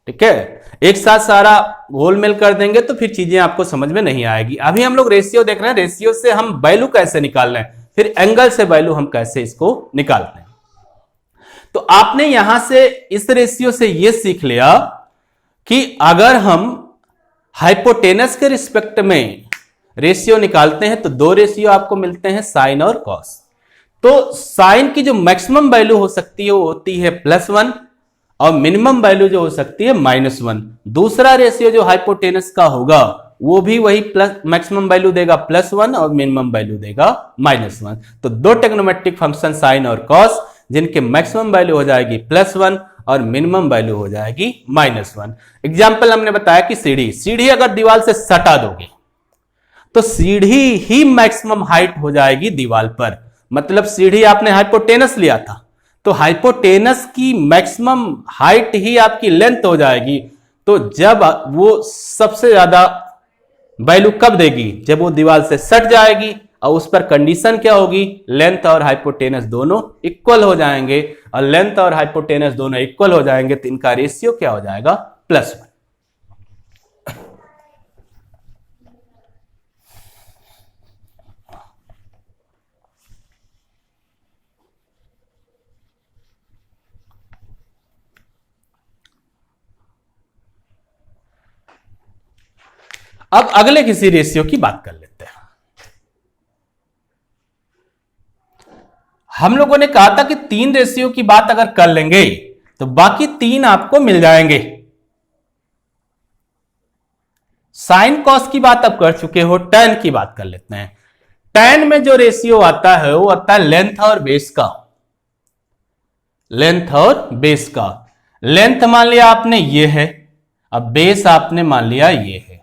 ठीक है, एक साथ सारा गोलमेल कर देंगे तो फिर चीजें आपको समझ में नहीं आएगी। अभी हम लोग रेशियो देख रहे हैं, रेशियो से हम वैल्यू कैसे निकाल रहे हैं, फिर एंगल से वैल्यू हम कैसे इसको निकालते हैं। तो आपने यहां से इस रेशियो से यह सीख लिया कि अगर हम हाइपोटेनस के रिस्पेक्ट में रेशियो निकालते हैं तो दो रेशियो आपको मिलते हैं, साइन और कॉस। तो साइन की जो मैक्सिमम वैल्यू हो सकती है वो होती है +1 और मिनिमम वैल्यू जो हो सकती है -1। दूसरा रेशियो जो हाइपोटेनस का होगा वो भी वही प्लस मैक्सिमम वैल्यू देगा +1 और मिनिमम वैल्यू देगा -1। तो दो टेक्नोमेट्रिक फंक्शन साइन और कॉस जिनके मैक्सिमम वैल्यू हो जाएगी +1 और मिनिमम वैल्यू हो जाएगी -1। एग्जाम्पल हमने बताया कि सीढ़ी अगर दीवार से सटा दोगे तो सीढ़ी ही मैक्सिमम हाइट हो जाएगी दीवार पर। मतलब सीढ़ी आपने हाइपोटेनस लिया था तो हाइपोटेनस की मैक्सिमम हाइट ही आपकी लेंथ हो जाएगी। तो जब वो सबसे ज्यादा वैल्यू कब देगी? जब वो दीवार से सट जाएगी और उस पर कंडीशन क्या होगी? लेंथ और हाइपोटेनस दोनों इक्वल हो जाएंगे और लेंथ और हाइपोटेनस दोनों इक्वल हो जाएंगे तो इनका रेशियो क्या हो जाएगा? +1। अब अगले किसी रेशियो की बात कर लेते हैं। हम लोगों ने कहा था कि 3 रेशियो की बात अगर कर लेंगे तो बाकी 3 आपको मिल जाएंगे। साइन कॉस की बात अब कर चुके हो, tan की बात कर लेते हैं। tan में जो रेशियो आता है वो आता है लेंथ और बेस का। लेंथ और बेस का, लेंथ मान लिया आपने ये है, अब बेस आपने मान लिया ये है।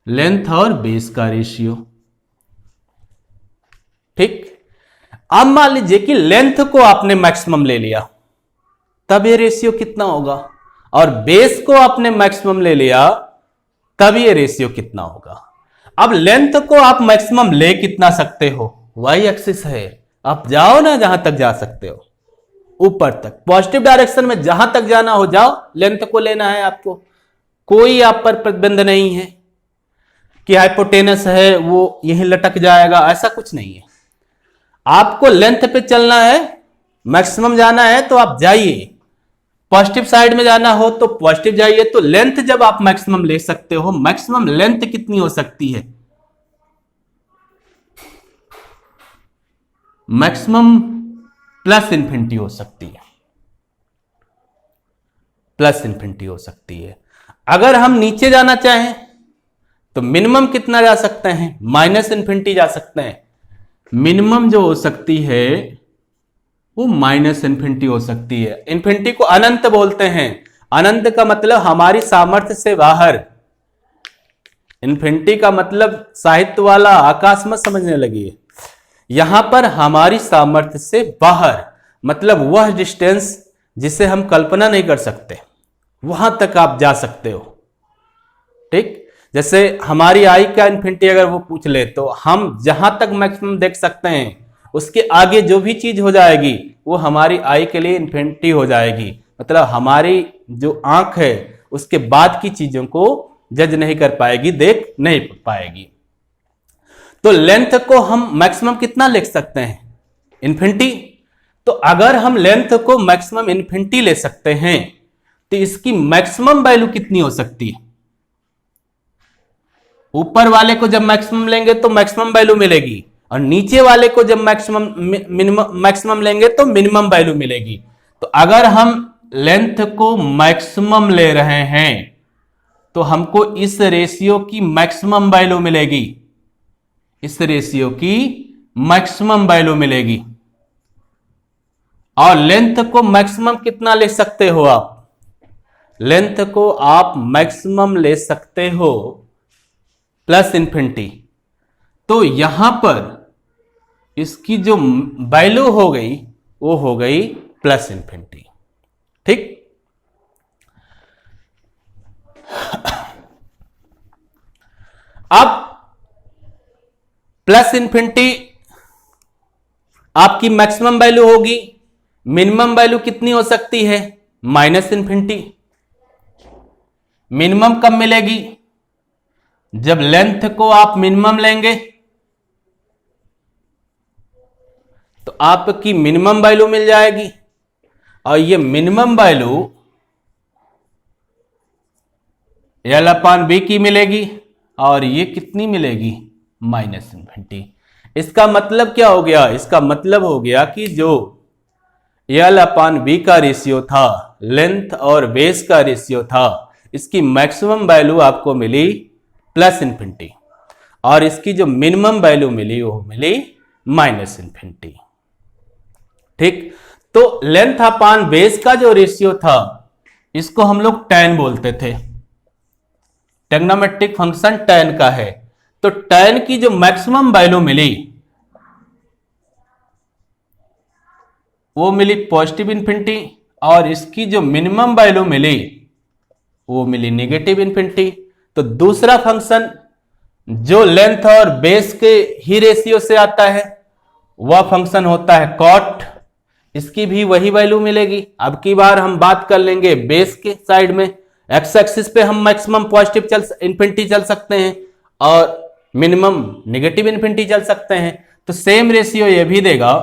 लेंथ और बेस का रेशियो, ठीक। अब मान लीजिए कि लेंथ को आपने मैक्सिमम ले लिया, तब ये रेशियो कितना होगा? और बेस को आपने मैक्सिमम ले लिया तब ये रेशियो कितना होगा? अब लेंथ को आप मैक्सिमम ले कितना सकते हो? वाई एक्सिस है, आप जाओ ना जहां तक जा सकते हो, ऊपर तक, पॉजिटिव डायरेक्शन में जहां तक जाना हो जाओ, लेंथ को लेना है आपको। कोई आप पर प्रतिबंध नहीं है कि हाइपोटेनस है वो यहीं लटक जाएगा, ऐसा कुछ नहीं है। आपको लेंथ पे चलना है, मैक्सिमम जाना है तो आप जाइए, पॉजिटिव साइड में जाना हो तो पॉजिटिव जाइए। तो लेंथ जब आप मैक्सिमम ले सकते हो, मैक्सिमम लेंथ कितनी हो सकती है? मैक्सिमम +∞ हो सकती है, +∞ हो सकती है। अगर हम नीचे जाना चाहें तो मिनिमम कितना जा सकते हैं? -∞ जा सकते हैं। मिनिमम जो हो सकती है वो -∞ हो सकती है। इन्फिनिटी को अनंत बोलते हैं। अनंत का मतलब हमारी सामर्थ्य से बाहर। इन्फिनिटी का मतलब साहित्य वाला आकाश मत समझने लगी है, यहां पर हमारी सामर्थ्य से बाहर, मतलब वह डिस्टेंस जिसे हम कल्पना नहीं कर सकते, वहां तक आप जा सकते हो, ठीक। जैसे हमारी आई का इन्फिनिटी अगर वो पूछ ले तो हम जहां तक मैक्सिमम देख सकते हैं उसके आगे जो भी चीज हो जाएगी वो हमारी आई के लिए इन्फिनिटी हो जाएगी। मतलब हमारी जो आंख है उसके बाद की चीजों को जज नहीं कर पाएगी, देख नहीं पाएगी। तो लेंथ को हम मैक्सिमम कितना लिख सकते हैं? इन्फिनिटी। तो अगर हम लेंथ को मैक्सिमम इन्फिनिटी ले सकते हैं तो इसकी मैक्सिमम वैल्यू कितनी हो सकती है? ऊपर वाले को जब मैक्सिमम लेंगे तो मैक्सिमम वैल्यू मिलेगी और नीचे वाले को जब मैक्सिमम लेंगे तो मिनिमम वैल्यू मिलेगी। तो अगर हम लेंथ को मैक्सिमम ले रहे हैं तो हमको इस रेशियो की मैक्सिमम वैल्यू मिलेगी, इस रेशियो की मैक्सिमम वैल्यू मिलेगी। और लेंथ को मैक्सिमम कितना ले सकते हो आप? लेंथ को आप मैक्सिमम ले सकते हो +∞। तो यहां पर इसकी जो वैल्यू हो गई वो हो गई +∞, ठीक। अब +∞ आपकी मैक्सिमम वैल्यू होगी, मिनिमम वैल्यू कितनी हो सकती है? -∞। मिनिमम कब मिलेगी? जब लेंथ को आप मिनिमम लेंगे तो आपकी मिनिमम वैल्यू मिल जाएगी और ये मिनिमम वैल्यू L/B की मिलेगी और ये कितनी मिलेगी? -∞। इसका मतलब क्या हो गया? इसका मतलब हो गया कि जो L/B का रेशियो था, लेंथ और बेस का रेशियो था, इसकी मैक्सिमम वैल्यू आपको मिली +∞, और इसकी जो मिनिमम वैल्यू मिली वो मिली -∞। ठीक, तो लेंथ अपान बेस का जो रेशियो था इसको हम लोग tan बोलते थे, टेग्नोमेट्रिक फंक्शन tan का है। तो tan की जो मैक्सिमम वैल्यू मिली वो मिली +∞, और इसकी जो मिनिमम वैल्यू मिली वो मिली -∞। तो दूसरा फंक्शन जो लेंथ और बेस के ही रेशियो से आता है वह फंक्शन होता है cot, इसकी भी वही वैल्यू मिलेगी। अब की बार हम बात कर लेंगे बेस के साइड में, एक्स एक्सिस पे हम मैक्सिमम +∞ चल सकते हैं और मिनिमम -∞ चल सकते हैं। तो सेम रेशियो ये भी देगा,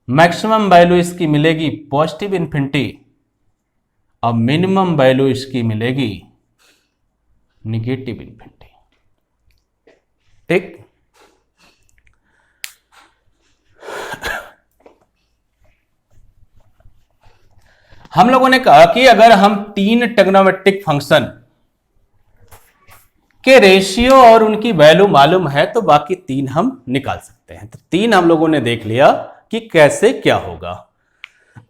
मैक्सिमम वैल्यू इसकी मिलेगी +∞, और मिनिमम वैल्यू इसकी मिलेगी -∞। ठीक, हम लोगों ने कहा कि अगर हम 3 ट्रिग्नोमेट्रिक फंक्शन के रेशियो और उनकी वैल्यू मालूम है तो बाकी 3 हम निकाल सकते हैं। तो 3 हम लोगों ने देख लिया कि कैसे क्या होगा।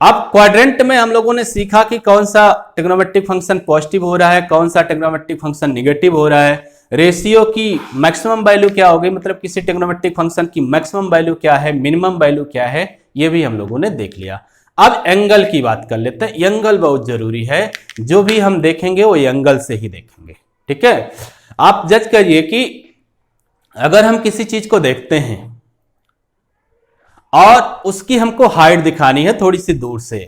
अब क्वाड्रेंट में हम लोगों ने सीखा कि कौन सा ट्रिग्नोमेट्रिक फंक्शन पॉजिटिव हो रहा है, कौन सा ट्रिग्नोमेट्रिक फंक्शन निगेटिव हो रहा है, रेशियो की मैक्सिमम वैल्यू क्या होगी, मतलब किसी ट्रिग्नोमेट्रिक फंक्शन की मैक्सिमम वैल्यू क्या है, मिनिमम वैल्यू क्या है, ये भी हम लोगों ने देख लिया। अब एंगल की बात कर लेते हैं। एंगल बहुत जरूरी है, जो भी हम देखेंगे वो एंगल से ही देखेंगे। ठीक है, आप जज करिए कि अगर हम किसी चीज को देखते हैं और उसकी हमको हाइट दिखानी है थोड़ी सी दूर से,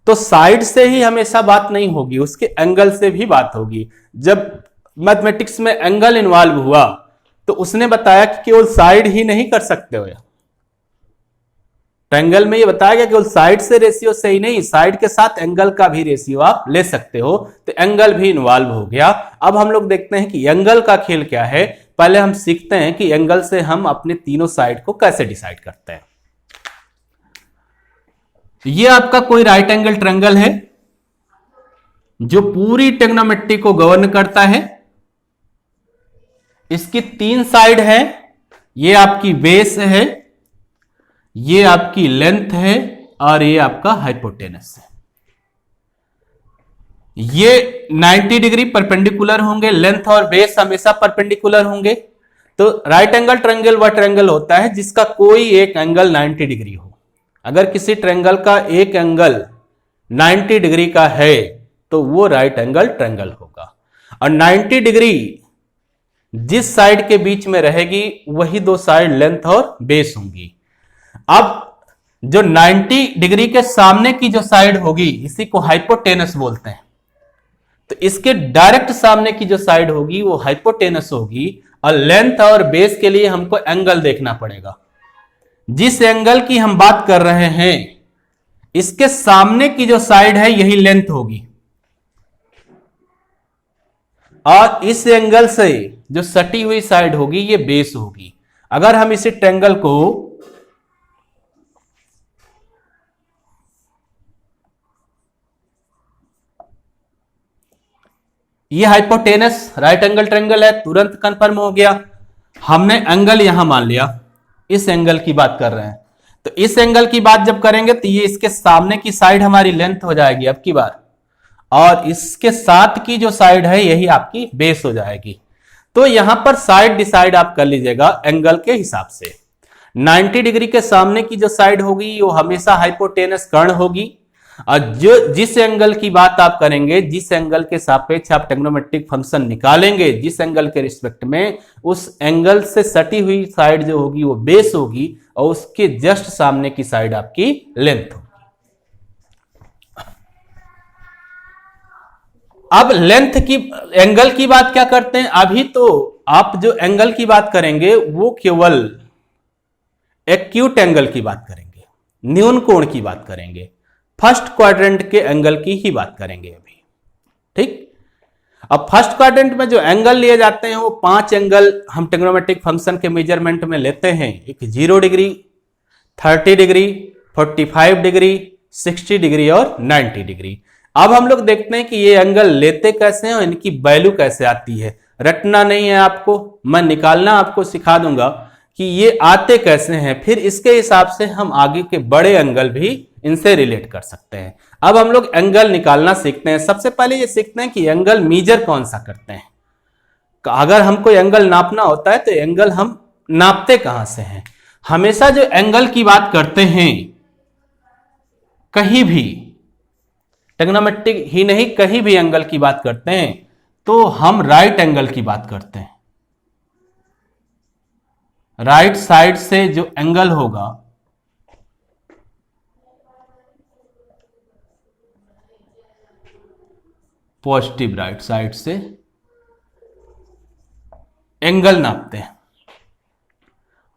तो साइड से ही हमेशा बात नहीं होगी, उसके एंगल से भी बात होगी। जब मैथमेटिक्स में एंगल इन्वॉल्व हुआ तो उसने बताया कि केवल साइड ही नहीं कर सकते हो, ट्रायंगल में ये बताया गया केवल साइड से रेशियो से ही नहीं, साइड के साथ एंगल का भी रेशियो आप ले सकते हो। तो एंगल भी इन्वॉल्व हो गया। अब हम लोग देखते हैं कि एंगल का खेल क्या है। पहले हम सीखते हैं कि एंगल से हम अपने तीनों साइड को कैसे डिसाइड करते हैं। ये आपका कोई राइट एंगल ट्रायंगल है जो पूरी ट्रिग्नोमेट्री को गवर्न करता है। इसकी 3 साइड है, ये आपकी बेस है, ये आपकी लेंथ है, और ये आपका हाइपोटेनस है। ये 90 डिग्री परपेंडिकुलर होंगे, लेंथ और बेस हमेशा परपेंडिकुलर होंगे। तो राइट एंगल ट्रायंगल वह ट्रायंगल होता है जिसका कोई एक एंगल 90 डिग्री हो। अगर किसी ट्रायंगल का एक एंगल 90 डिग्री का है तो वो राइट एंगल ट्रायंगल होगा, और 90 डिग्री जिस साइड के बीच में रहेगी वही 2 साइड लेंथ और बेस होंगी। अब जो 90 डिग्री के सामने की जो साइड होगी इसी को हाइपोटेनस बोलते हैं। तो इसके डायरेक्ट सामने की जो साइड होगी वो हाइपोटेनस होगी, और लेंथ और बेस के लिए हमको एंगल देखना पड़ेगा। जिस एंगल की हम बात कर रहे हैं इसके सामने की जो साइड है यही लेंथ होगी, और इस एंगल से जो सटी हुई साइड होगी ये बेस होगी। अगर हम इसी ट्रायंगल को ये हाइपोटेनस राइट एंगल ट्रायंगल है, तुरंत कंफर्म हो गया। हमने एंगल यहां मान लिया, इस एंगल की बात कर रहे हैं। तो इस एंगल की बात जब करेंगे तो ये इसके सामने की साइड हमारी लेंथ हो जाएगी अब की बार, और इसके साथ की जो साइड है यही आपकी बेस हो जाएगी। तो यहां पर साइड डिसाइड आप कर लीजिएगा एंगल के हिसाब से। 90 डिग्री के सामने की जो साइड होगी वो हमेशा हाइपोटेनस कर्ण होगी, और जो जिस एंगल की बात आप करेंगे, जिस एंगल के सापेक्ष आप ट्रिग्नोमेट्रिक फंक्शन निकालेंगे, जिस एंगल के रिस्पेक्ट में, उस एंगल से सटी हुई साइड जो होगी वो बेस होगी, और उसके जस्ट सामने की साइड आपकी लेंथ होगी। अब लेंथ की एंगल की बात क्या करते हैं, अभी तो आप जो एंगल की बात करेंगे वो केवल एक्यूट एंगल की बात करेंगे, न्यून कोण की बात करेंगे, फर्स्ट क्वाड्रेंट के एंगल की ही बात करेंगे अभी। ठीक, अब फर्स्ट क्वाड्रेंट में जो एंगल लिए जाते हैं वो 5 एंगल हम ट्रिग्नोमेट्रिक फंक्शन के मेजरमेंट में लेते हैं। एक 0 डिग्री, 30 डिग्री, 45 डिग्री, 60 डिग्री और 90 डिग्री। अब हम लोग देखते हैं कि ये एंगल लेते कैसे हैं और इनकी वैल्यू कैसे आती है। रटना नहीं है आपको, मैं निकालना आपको सिखा दूंगा कि ये आते कैसे हैं, फिर इसके हिसाब से हम आगे के बड़े एंगल भी इनसे रिलेट कर सकते हैं। अब हम लोग एंगल निकालना सीखते हैं। सबसे पहले ये सीखते हैं कि एंगल मेजर कौन सा करते हैं। अगर हमको एंगल नापना होता है तो एंगल हम नापते कहां से हैं। हमेशा जो एंगल की बात करते हैं कहीं भी, ट्रिग्नोमेट्रिक ही नहीं कहीं भी एंगल की बात करते हैं तो हम राइट एंगल की बात करते हैं। राइट साइड से जो एंगल होगा पॉजिटिव राइट साइड से एंगल नापते हैं।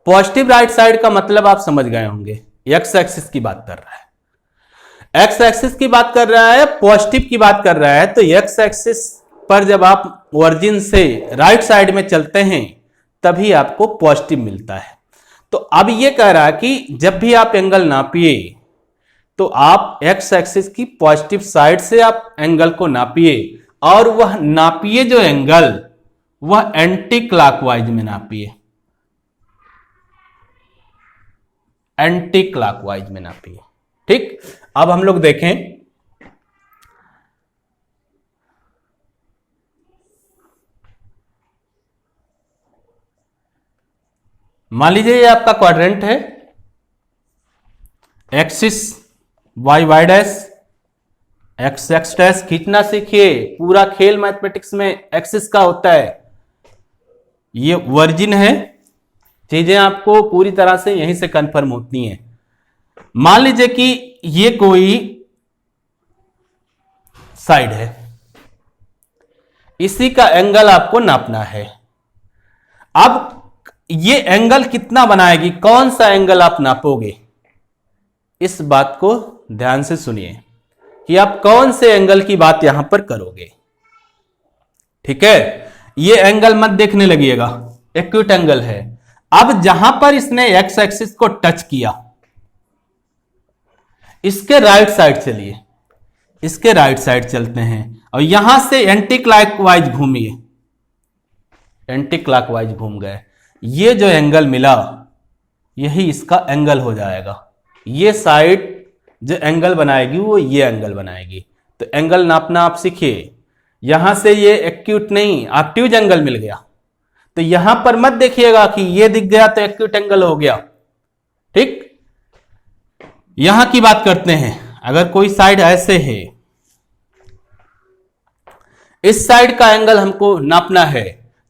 पॉजिटिव राइट साइड का मतलब आप समझ गए होंगे, एक्स एक्सिस की बात कर रहा है। एक्स एक्सिस की बात कर रहा है, पॉजिटिव की बात कर रहा है। तो एक्स एक्सिस पर जब आप ओरिजिन से राइट साइड में चलते हैं तभी आपको पॉजिटिव मिलता है। तो अब ये कह रहा है कि जब भी आप एंगल नापिए तो आप एक्स एक्सिस की पॉजिटिव साइड से आप एंगल को नापिए और वह नापिए जो एंगल वह एंटी क्लॉकवाइज में नापिए, एंटी क्लॉकवाइज में नापिए। ठीक, अब हम लोग देखें मान लीजिए ये आपका क्वाड्रेंट है, axis Y Y dash, X X dash खींचना सीखिए। पूरा खेल मैथमेटिक्स में एक्सिस का होता है। ये वर्जिन है, चीजें आपको पूरी तरह से यहीं से कंफर्म होती हैं। मान लीजिए कि ये कोई साइड है, इसी का एंगल आपको नापना है। अब ये एंगल कितना बनाएगी, कौन सा एंगल आप नापोगे, इस बात को ध्यान से सुनिए कि आप कौन से एंगल की बात यहां पर करोगे। ठीक है, ये एंगल मत देखने लगिएगा, एक्यूट एंगल है। अब जहां पर इसने एक्स एक्सिस को टच किया, इसके राइट साइड चलिए, इसके राइट साइड चलते हैं और यहां से एंटी क्लॉकवाइज घूमिए, एंटी क्लॉकवाइज घूम गए। ये जो एंगल मिला यही इसका एंगल हो जाएगा। ये साइड जो एंगल बनाएगी वो ये एंगल बनाएगी। तो एंगल नापना आप सीखिए। यहां से ये एक्यूट नहीं ऑब्ट्यूज एंगल मिल गया, तो यहां पर मत देखिएगा कि ये दिख गया तो एक्यूट एंगल हो गया। ठीक, यहां की बात करते हैं। अगर कोई साइड ऐसे है, इस साइड का एंगल हमको नापना है,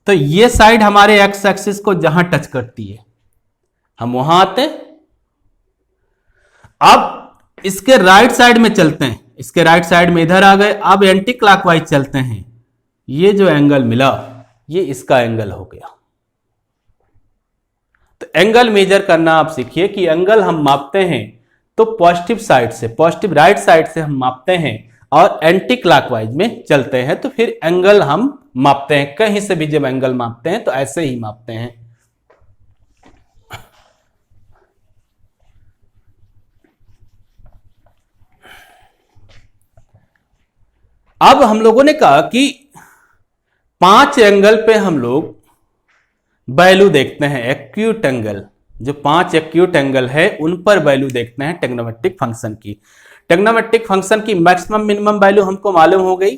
तो ये साइड हमारे एक्स एक्सिस को जहां टच करती है हम वहां आते हैं। अब इसके राइट साइड में चलते हैं, इसके राइट साइड में इधर आ गए। अब एंटी क्लॉकवाइज चलते हैं, ये जो एंगल मिला ये इसका एंगल हो गया। तो एंगल मेजर करना आप सीखिए कि एंगल हम मापते हैं तो पॉजिटिव साइड से, पॉजिटिव राइट साइड से हम मापते हैं और एंटी क्लॉकवाइज में चलते हैं तो फिर एंगल हम मापते हैं। कहीं से भी जब एंगल मापते हैं तो ऐसे ही मापते हैं। अब हम लोगों ने कहा कि 5 एंगल पे हम लोग वैल्यू देखते हैं। एक्यूट एंगल, जो 5 एक्यूट एंगल है उन पर वैल्यू देखते हैं ट्रिग्नोमेट्रिक फंक्शन की। ट्रिग्नोमेट्रिक फंक्शन की मैक्सिमम मिनिमम वैल्यू हमको मालूम हो गई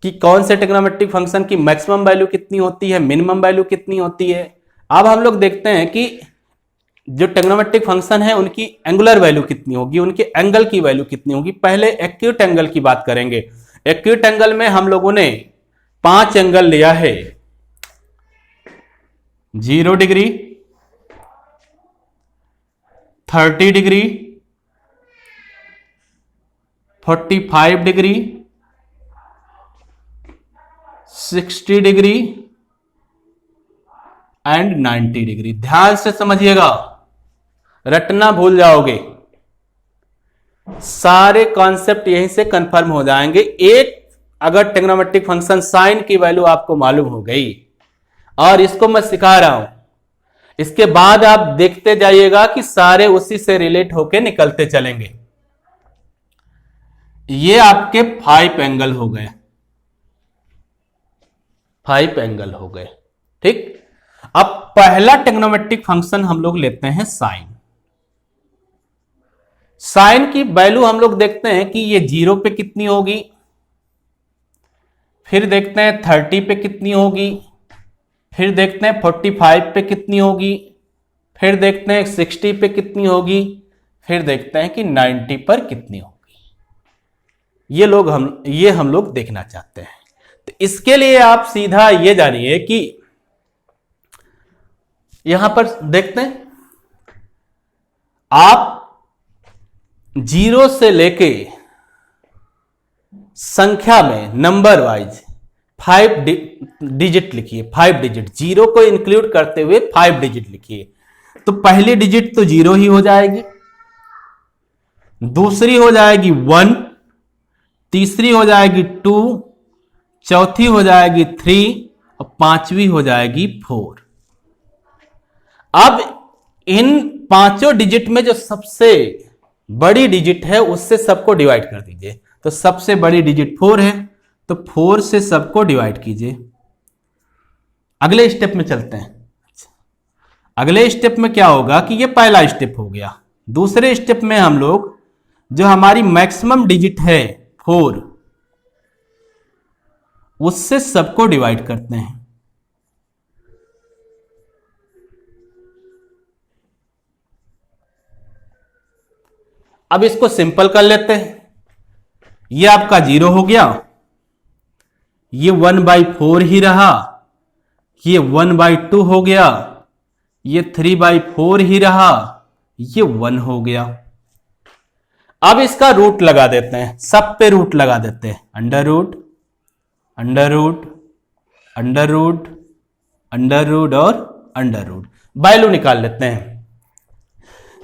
कि कौन से ट्रिग्नोमेट्रिक फंक्शन की मैक्सिमम वैल्यू कितनी होती है, मिनिमम वैल्यू कितनी होती है। अब हम लोग देखते हैं कि जो ट्रिग्नोमेट्रिक फंक्शन है उनकी एंगुलर वैल्यू कितनी होगी, उनके एंगल की वैल्यू कितनी होगी। पहले एक्यूट एंगल की बात करेंगे। एक्यूट एंगल में हम लोगों ने 5 एंगल लिया है, 0 degree, 30 degree, 45 degree, 60 degree and 90 degree. ध्यान से समझिएगा, रटना भूल जाओगे। सारे कॉन्सेप्ट यहीं से कंफर्म हो जाएंगे। एक अगर ट्रिग्नोमेट्रिक फंक्शन साइन की वैल्यू आपको मालूम हो गई और इसको मैं सिखा रहा हूं, इसके बाद आप देखते जाइएगा कि सारे उसी से रिलेट होके निकलते चलेंगे। ये आपके 5 एंगल हो गए, 5 एंगल हो गए, ठीक। अब पहला ट्रिग्नोमेट्रिक फंक्शन हम लोग लेते हैं साइन। साइन की वैल्यू हम लोग देखते हैं कि ये 0 पे कितनी होगी, फिर देखते हैं 30 पे कितनी होगी, फिर देखते हैं 45 पे कितनी होगी, फिर देखते हैं 60 पे कितनी होगी, फिर देखते हैं कि 90 पर कितनी होगी। ये हम लोग देखना चाहते हैं। तो इसके लिए आप सीधा ये जानिए कि यहां पर देखते हैं, आप 0 से लेके संख्या में नंबर वाइज 5 डिजिट लिखिए, 5 डिजिट, 0 को इंक्लूड करते हुए 5 डिजिट लिखिए। तो पहली डिजिट तो 0 ही हो जाएगी, दूसरी हो जाएगी 1, तीसरी हो जाएगी 2, चौथी हो जाएगी 3 और पांचवी हो जाएगी 4। अब इन पांचों डिजिट में जो सबसे बड़ी डिजिट है उससे सबको डिवाइड कर दीजिए। तो सबसे बड़ी डिजिट 4 है, तो 4 से सबको डिवाइड कीजिए। अगले स्टेप में चलते हैं। अगले स्टेप में क्या होगा कि ये पहला स्टेप हो गया। दूसरे स्टेप में हम लोग जो हमारी मैक्सिमम डिजिट है 4, उससे सबको डिवाइड करते हैं। अब इसको सिंपल कर लेते हैं। ये आपका 0 हो गया, ये 1/4 ही रहा, ये 1/2 हो गया, ये 3/4 ही रहा, ये 1 हो गया। अब इसका रूट लगा देते हैं, सब पे रूट लगा देते हैं। Under root, under root, under root, under root और अंडर रूट। वैल्यू निकाल लेते हैं।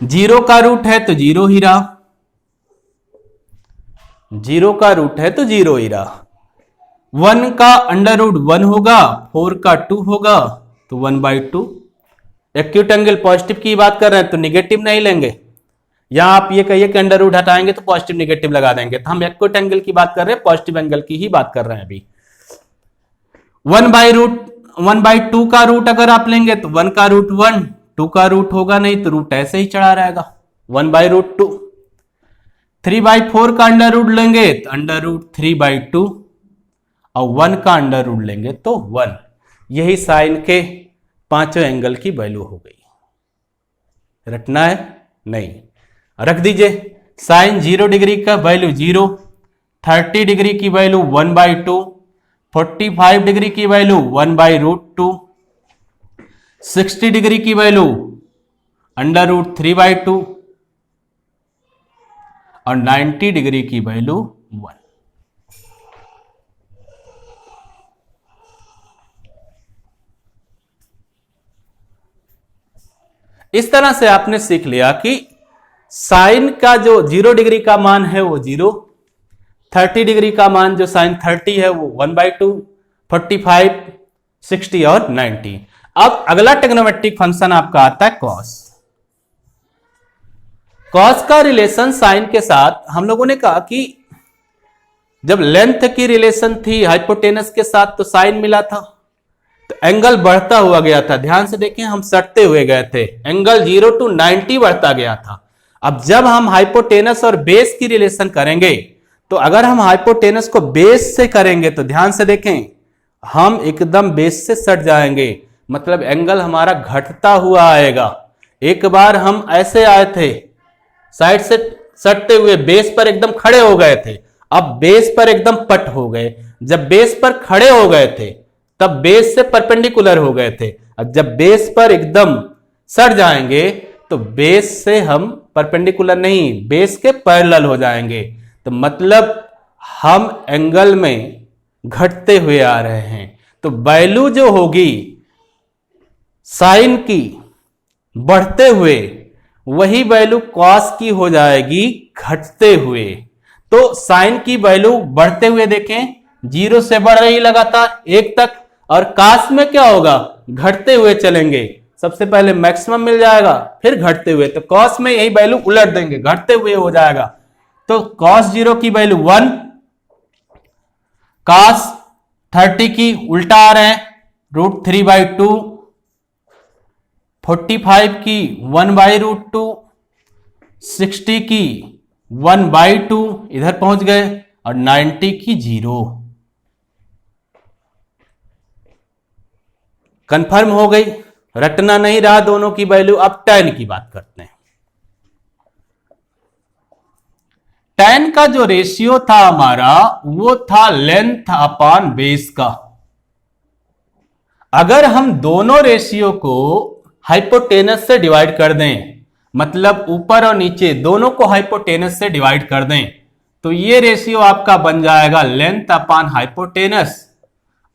0 का रूट है तो 0 ही रहा, 0 का रूट है तो 0 ही रहा। 1 का अंडर रूट 1 होगा, 4 का 2 होगा तो 1/2। एक्यूट एंगल पॉजिटिव की बात कर रहे हैं तो निगेटिव नहीं लेंगे। या आप ये कहिए कि अंडर रूट हटाएंगे तो पॉजिटिव निगेटिव लगा देंगे, तो हम एक्यूट एंगल की बात कर रहे हैं, पॉजिटिव एंगल की ही बात कर रहे हैं अभी। 1/2 का रूट अगर आप लेंगे तो 1 का रूट 1, 2 का रूट होगा नहीं तो रूट ऐसे ही चढ़ा रहेगा 1/2। 3/4 का अंडर रूट लेंगे तो अंडर रूट 3/2 और 1 का अंडर रूट लेंगे तो 1। यही साइन के पांचों एंगल की वैल्यू हो गई। रटना है नहीं, रख दीजिए। साइन 0 डिग्री का वैल्यू 0, 30 डिग्री की वैल्यू 1/2, 45 डिग्री की वैल्यू 1/2, 60 डिग्री की वैल्यू अंडर रूट 3/2 और 90 डिग्री की वैल्यू 1। इस तरह से आपने सीख लिया कि साइन का जो 0 डिग्री का मान है वो 0, 30 डिग्री का मान जो साइन 30 है वो 1/2, 45, 60 और 90। अब अगला ट्रिग्नोमेट्रिक फंक्शन आपका आता है कॉस। कॉस का रिलेशन साइन के साथ हम लोगों ने कहा कि जब लेंथ की रिलेशन थी हाइपोटेनस के साथ तो साइन मिला था, तो एंगल बढ़ता हुआ गया था। ध्यान से देखें, हम सटते हुए गए थे, एंगल 0 to 90 बढ़ता गया था। अब जब हम हाइपोटेनस और बेस की रिलेशन करेंगे, तो अगर हम हाइपोटेनस को बेस से करेंगे तो ध्यान से देखें, हम एकदम बेस से सट जाएंगे, मतलब एंगल हमारा घटता हुआ आएगा। एक बार हम ऐसे आए थे, साइड से सटते हुए बेस पर एकदम खड़े हो गए थे, अब बेस पर एकदम पट हो गए। जब बेस पर खड़े हो गए थे तब बेस से परपेंडिकुलर हो गए थे। अब जब बेस पर एकदम सट जाएंगे तो बेस से हम परपेंडिकुलर नहीं, बेस के पैरेलल हो जाएंगे। तो मतलब हम एंगल में घटते हुए आ रहे हैं। तो वैल्यू जो होगी साइन की बढ़ते हुए, वही वैल्यू कॉस की हो जाएगी घटते हुए। तो साइन की वैल्यू बढ़ते हुए देखें जीरो से बढ़ रही लगातार 1 तक, और काश में क्या होगा, घटते हुए चलेंगे। सबसे पहले मैक्सिमम मिल जाएगा, फिर घटते हुए, तो कॉस में यही वैल्यू उलट देंगे, घटते हुए हो जाएगा। तो कॉस 0 की वैल्यू 1, कॉस 30 की उल्टा आ रहे हैं √3/2, 45 की 1/√2, 60 की 1/2 इधर पहुंच गए, और 90 की 0। कंफर्म हो गई, रटना नहीं रहा दोनों की वैल्यू। अब tan की बात करते हैं। tan का जो रेशियो था हमारा, वो था लेंथ अपॉन बेस का। अगर हम दोनों रेशियो को हाइपोटेनस से डिवाइड कर दें, मतलब ऊपर और नीचे दोनों को हाइपोटेनस से डिवाइड कर दें, तो ये रेशियो आपका बन जाएगा length upon hypotenuse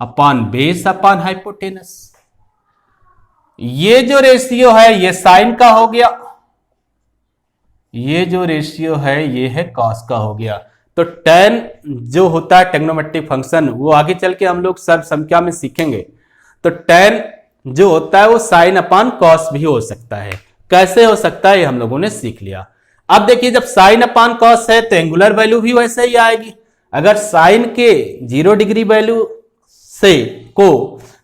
upon base upon hypotenuse. ये जो रेशियो है ये साइन का हो गया, ये जो रेशियो है ये है कॉस का हो गया। तो tan जो होता है ट्रिग्नोमेट्रिक फंक्शन, वो आगे चल के हम लोग सर्व संख्या में सीखेंगे। तो tan जो होता है वो साइन अपॉन कॉस भी हो सकता है। कैसे हो सकता है ये हम लोगों ने सीख लिया। अब देखिए, जब साइन अपॉन कॉस है तो एंगुलर वैल्यू भी वैसे ही आएगी। अगर साइन के 0 डिग्री वैल्यू से को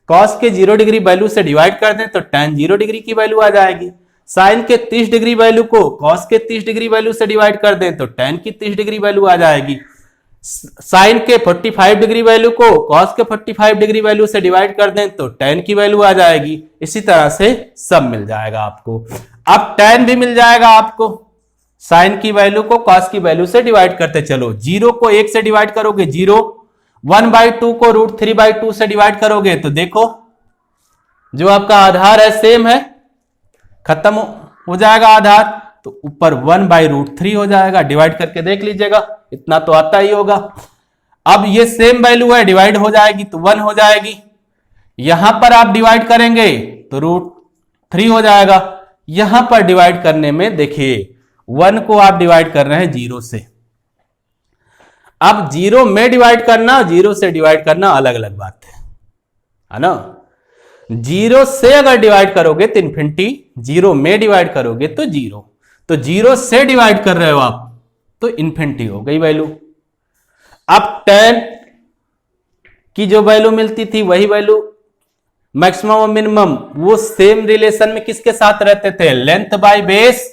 कॉस के 0 डिग्री वैल्यू से डिवाइड कर दें तो tan 0 डिग्री की वैल्यू आ जाएगी। साइन के 30 डिग्री वैल्यू को कॉस के 30 डिग्री वैल्यू से डिवाइड कर दें तो tan की 30 डिग्री वैल्यू आ जाएगी। साइन के 45 डिग्री वैल्यू को कॉस के 45 डिग्री वैल्यू से डिवाइड कर दें तो tan की वैल्यू आ जाएगी। इसी तरह से सब मिल जाएगा आपको। अब tan भी मिल जाएगा आपको, साइन की वैल्यू को कॉस की वैल्यू से डिवाइड करते चलो। 0 को 1 से डिवाइड करोगे 0, 1/2 को √3/2 से डिवाइड करोगे तो देखो जो आपका आधार है सेम है, खत्म हो जाएगा आधार, तो ऊपर 1/√3 हो जाएगा। डिवाइड करके देख लीजिएगा, इतना तो आता ही होगा। अब ये सेम वैल्यू है, डिवाइड हो जाएगी तो 1 हो जाएगी। यहां पर आप डिवाइड करेंगे तो √3 हो जाएगा। यहां पर डिवाइड करने में देखिए 1 को आप डिवाइड कर रहे हैं 0 से। अब 0 में डिवाइड करना, 0 से डिवाइड करना अलग अलग बात है ना। 0 से अगर डिवाइड करोगे तो इन्फिनिटी, 0 में डिवाइड करोगे तो 0, तो 0 से डिवाइड कर रहे हो आप तो इन्फिनिटी हो गई वैल्यू। अब tan की जो वैल्यू मिलती थी वही वैल्यू मैक्सिमम और मिनिमम, वो सेम रिलेशन में किसके साथ रहते थे, लेंथ बाय बेस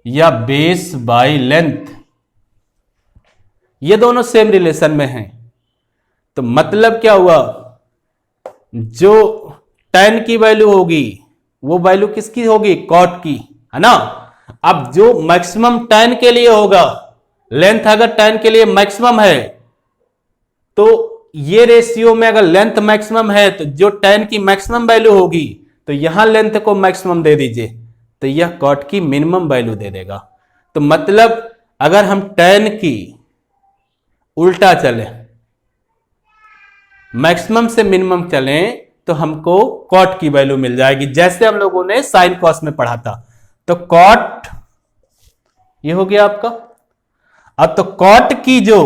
या बेस बाय लेंथ, ये दोनों सेम रिलेशन में हैं। तो मतलब क्या हुआ, जो tan की वैल्यू होगी वो वैल्यू किसकी होगी, कॉट की, है ना। अब जो मैक्सिमम tan के लिए होगा, लेंथ अगर tan के लिए मैक्सिमम है तो ये रेशियो में अगर लेंथ मैक्सिमम है तो जो tan की मैक्सिमम वैल्यू होगी तो यहां लेंथ को मैक्सिमम दे दीजिए तो यह कॉट की मिनिमम वैल्यू दे देगा। तो मतलब अगर हम tan की उल्टा चले, मैक्सिमम से मिनिमम चलें तो हमको कॉट की वैल्यू मिल जाएगी, जैसे हम लोगों ने साइन कॉस में पढ़ा था। तो कॉट ये हो गया आपका। अब तो कॉट की जो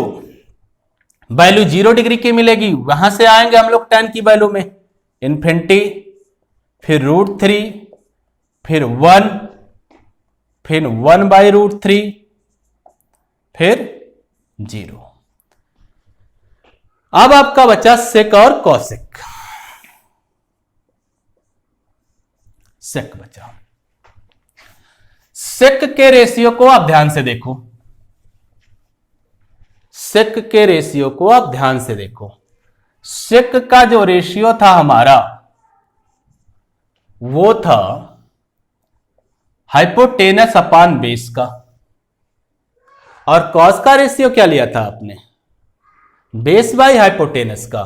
वैल्यू 0 डिग्री की मिलेगी, वहां से आएंगे हम लोग tan की वैल्यू में, इन्फिनिटी, फिर √3, फिर 1, फिर 1/√3, फिर 0। अब आपका बचा सेक और कॉसेक। सेक बचा। सेक के रेशियो को आप ध्यान से देखो, सेक के रेशियो को आप ध्यान से देखो। सेक का जो रेशियो था हमारा वो था हाइपोटेनस अपॉन बेस का, और कॉस का रेशियो क्या लिया था आपने, बेस बाय हाइपोटेनस का।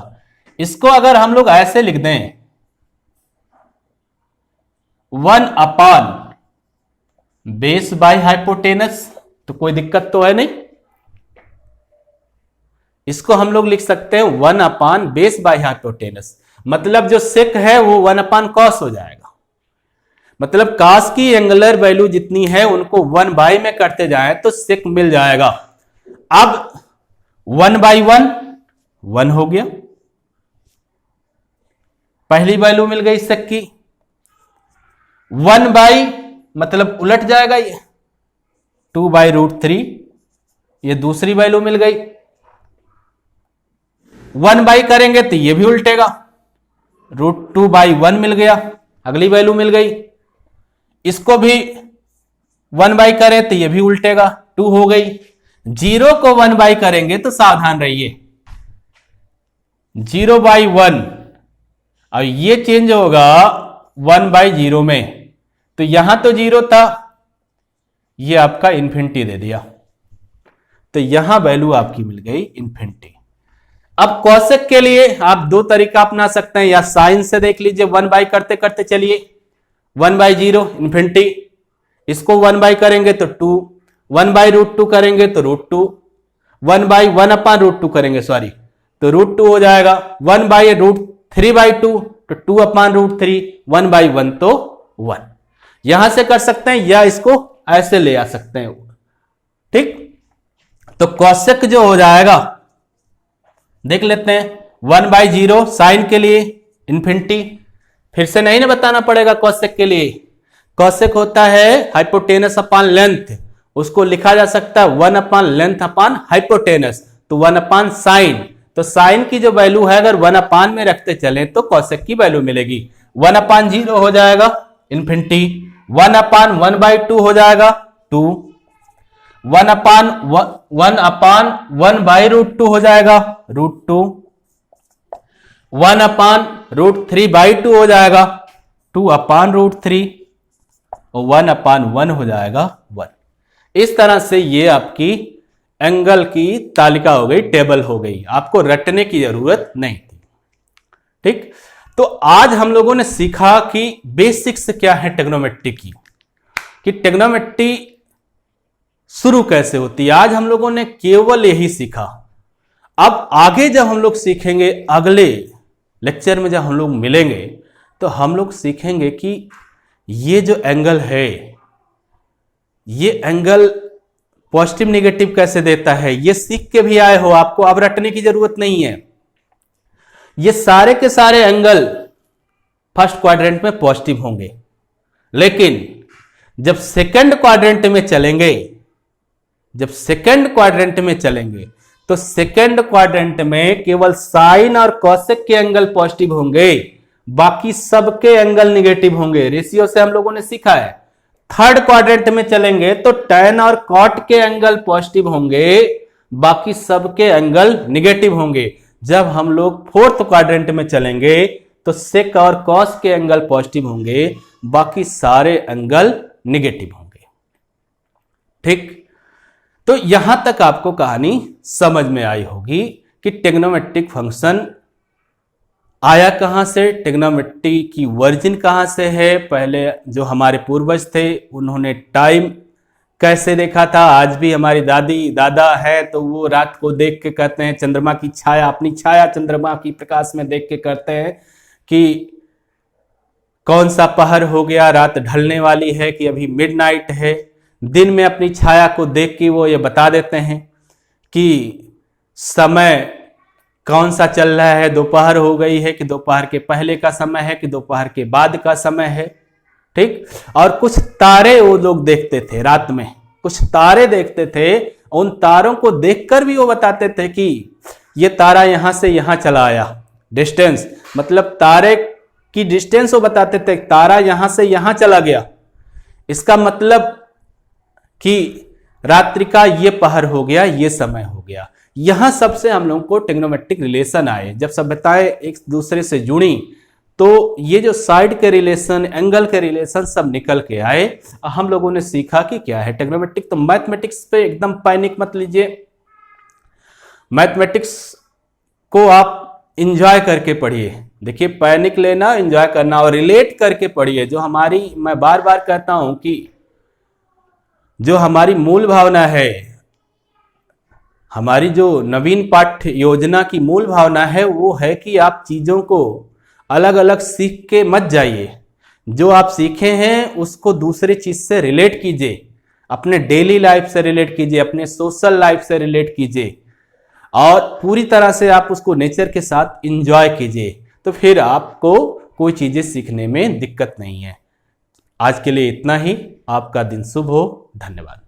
इसको अगर हम लोग ऐसे लिख दें 1 अपॉन बेस बाय हाइपोटेनस तो कोई दिक्कत तो है नहीं। इसको हम लोग लिख सकते हैं 1 अपॉन बेस बाय हाइपोटेनस, मतलब जो सेक है वो 1 अपॉन कॉस हो जाएगा। मतलब कॉस की एंगुलर वैल्यू जितनी है उनको 1 बाय में करते जाएं तो सेक मिल जाएगा। अब 1/1 1 हो गया, पहली वैल्यू मिल गई सेक की। 1 बाई मतलब उलट जाएगा ये, 2/√3, ये दूसरी वैल्यू मिल गई। 1 बाई करेंगे तो ये भी उल्टेगा, √2/1 मिल गया, अगली वैल्यू मिल गई। इसको भी 1 बाई करें तो ये भी उल्टेगा, 2 हो गई। 0 को 1 बाई करेंगे तो सावधान रहिए, 0/1 और ये चेंज होगा 1/0 में, तो यहां तो 0 था, ये आपका इन्फिनिटी दे दिया, तो यहां वैल्यू आपकी मिल गई इन्फिनिटी। अब कॉसेक के लिए आप दो तरीका अपना सकते हैं, या साइन से देख लीजिए, 1 बाई करते करते चलिए, 1/0 इन्फिनिटी, इसको 1 बाई करेंगे तो 2, 1/√2 करेंगे तो √2, 1/1/√2 करेंगे सॉरी तो √2 हो जाएगा, 1/√3/2 तो 2/√3, 1/1 तो 1। यहां से कर सकते हैं या इसको ऐसे ले आ सकते हैं, ठीक। तो कॉसेक जो हो जाएगा देख लेते हैं, 1/0 साइन के लिए इन्फिनिटी, फिर से नहीं ना बताना पड़ेगा कॉसेक के लिए। कॉसेक होता है हाइपोटेनस अपॉन लेंथ, उसको लिखा जा सकता है 1/लेंथ अपॉन हाइपोटेनस, तो 1/साइन। तो साइन की जो वैल्यू है अगर 1/ में रखते चले तो कॉसेक की वैल्यू मिलेगी, 1/0 हो जाएगा इन्फिनिटी, 1/1/2 हो जाएगा 2, 1/1/1/√2 हो जाएगा √2, 1/√3/2 हो जाएगा 2/√3 और 1/1 हो जाएगा 1। इस तरह से ये आपकी एंगल की तालिका हो गई, टेबल हो गई, आपको रटने की जरूरत नहीं थी, ठीक। तो आज हम लोगों ने सीखा कि बेसिक्स क्या है ट्रिग्नोमेट्री की, कि ट्रिग्नोमेट्री शुरू कैसे होती है। आज हम लोगों ने केवल यही सीखा। अब आगे जब हम लोग सीखेंगे, अगले लेक्चर में जब हम लोग मिलेंगे तो हम लोग सीखेंगे कि ये जो एंगल है, ये एंगल पॉजिटिव नेगेटिव कैसे देता है, ये सीख के भी आए हो, आपको अब रटने की जरूरत नहीं है। ये सारे के सारे एंगल फर्स्ट क्वाड्रेंट में पॉजिटिव होंगे, लेकिन जब सेकंड क्वाड्रेंट में चलेंगे, तो सेकंड क्वाड्रेंट में केवल साइन और कॉसेक के एंगल पॉजिटिव होंगे, बाकी सबके एंगल निगेटिव होंगे। रेशियो से हम लोगों ने सीखा है। थर्ड क्वाड्रेंट में चलेंगे तो टैन और कॉट के एंगल पॉजिटिव होंगे, बाकी सबके एंगल निगेटिव होंगे। जब हम लोग फोर्थ क्वाड्रेंट में चलेंगे तो सेक और कॉस के एंगल पॉजिटिव होंगे, बाकी सारे एंगल निगेटिव होंगे, ठीक। तो यहां तक आपको कहानी समझ में आई होगी कि ट्रिग्नोमेट्रिक फंक्शन आया कहां से, ट्रिग्नोमेट्री की वर्जिन कहां से है। पहले जो हमारे पूर्वज थे उन्होंने टाइम कैसे देखा था। आज भी हमारी दादी दादा है तो वो रात को देख के कहते हैं, चंद्रमा की छाया, अपनी छाया चंद्रमा की प्रकाश में देख के करते हैं कि कौन सा पहर हो गया, रात ढलने वाली है कि अभी मिडनाइट है। दिन में अपनी छाया को देख के वो ये बता देते हैं कि समय कौन सा चल रहा है, दोपहर हो गई है कि दोपहर के पहले का समय है कि दोपहर के बाद का समय है, ठीक। और कुछ तारे वो लोग देखते थे, रात में कुछ तारे देखते थे, उन तारों को देखकर भी वो बताते थे कि ये तारा यहां से यहां चला आया। डिस्टेंस मतलब तारे की डिस्टेंस वो बताते थे, तारा यहां से यहां चला गया, इसका मतलब कि रात्रि का ये पहर हो गया, ये समय हो गया। यहां सबसे हम लोगों को ट्रिग्नोमेट्रिक रिलेशन आए। जब सभ्यताएं एक दूसरे से जुड़ी तो ये जो साइड के रिलेशन, एंगल के रिलेशन सब निकल के आए। हम लोगों ने सीखा कि क्या है ट्रिग्नोमेट्रिक। तो मैथमेटिक्स पे एकदम पैनिक मत लीजिए, मैथमेटिक्स को आप इंजॉय करके पढ़िए। देखिए, पैनिक लेना, इंजॉय करना और रिलेट करके पढ़िए। जो हमारी, मैं बार बार कहता हूं कि जो हमारी मूल भावना है, हमारी जो नवीन पाठ्य योजना की मूल भावना है, वो है कि आप चीजों को अलग अलग सीख के मत जाइए। जो आप सीखे हैं उसको दूसरी चीज से रिलेट कीजिए, अपने डेली लाइफ से रिलेट कीजिए, अपने सोशल लाइफ से रिलेट कीजिए। और पूरी तरह से आप उसको नेचर के साथ इंजॉय कीजिए, तो फिर आपको कोई चीजें सीखने में दिक्कत नहीं है। आज के लिए इतना ही। आपका दिन शुभ हो। धन्यवाद।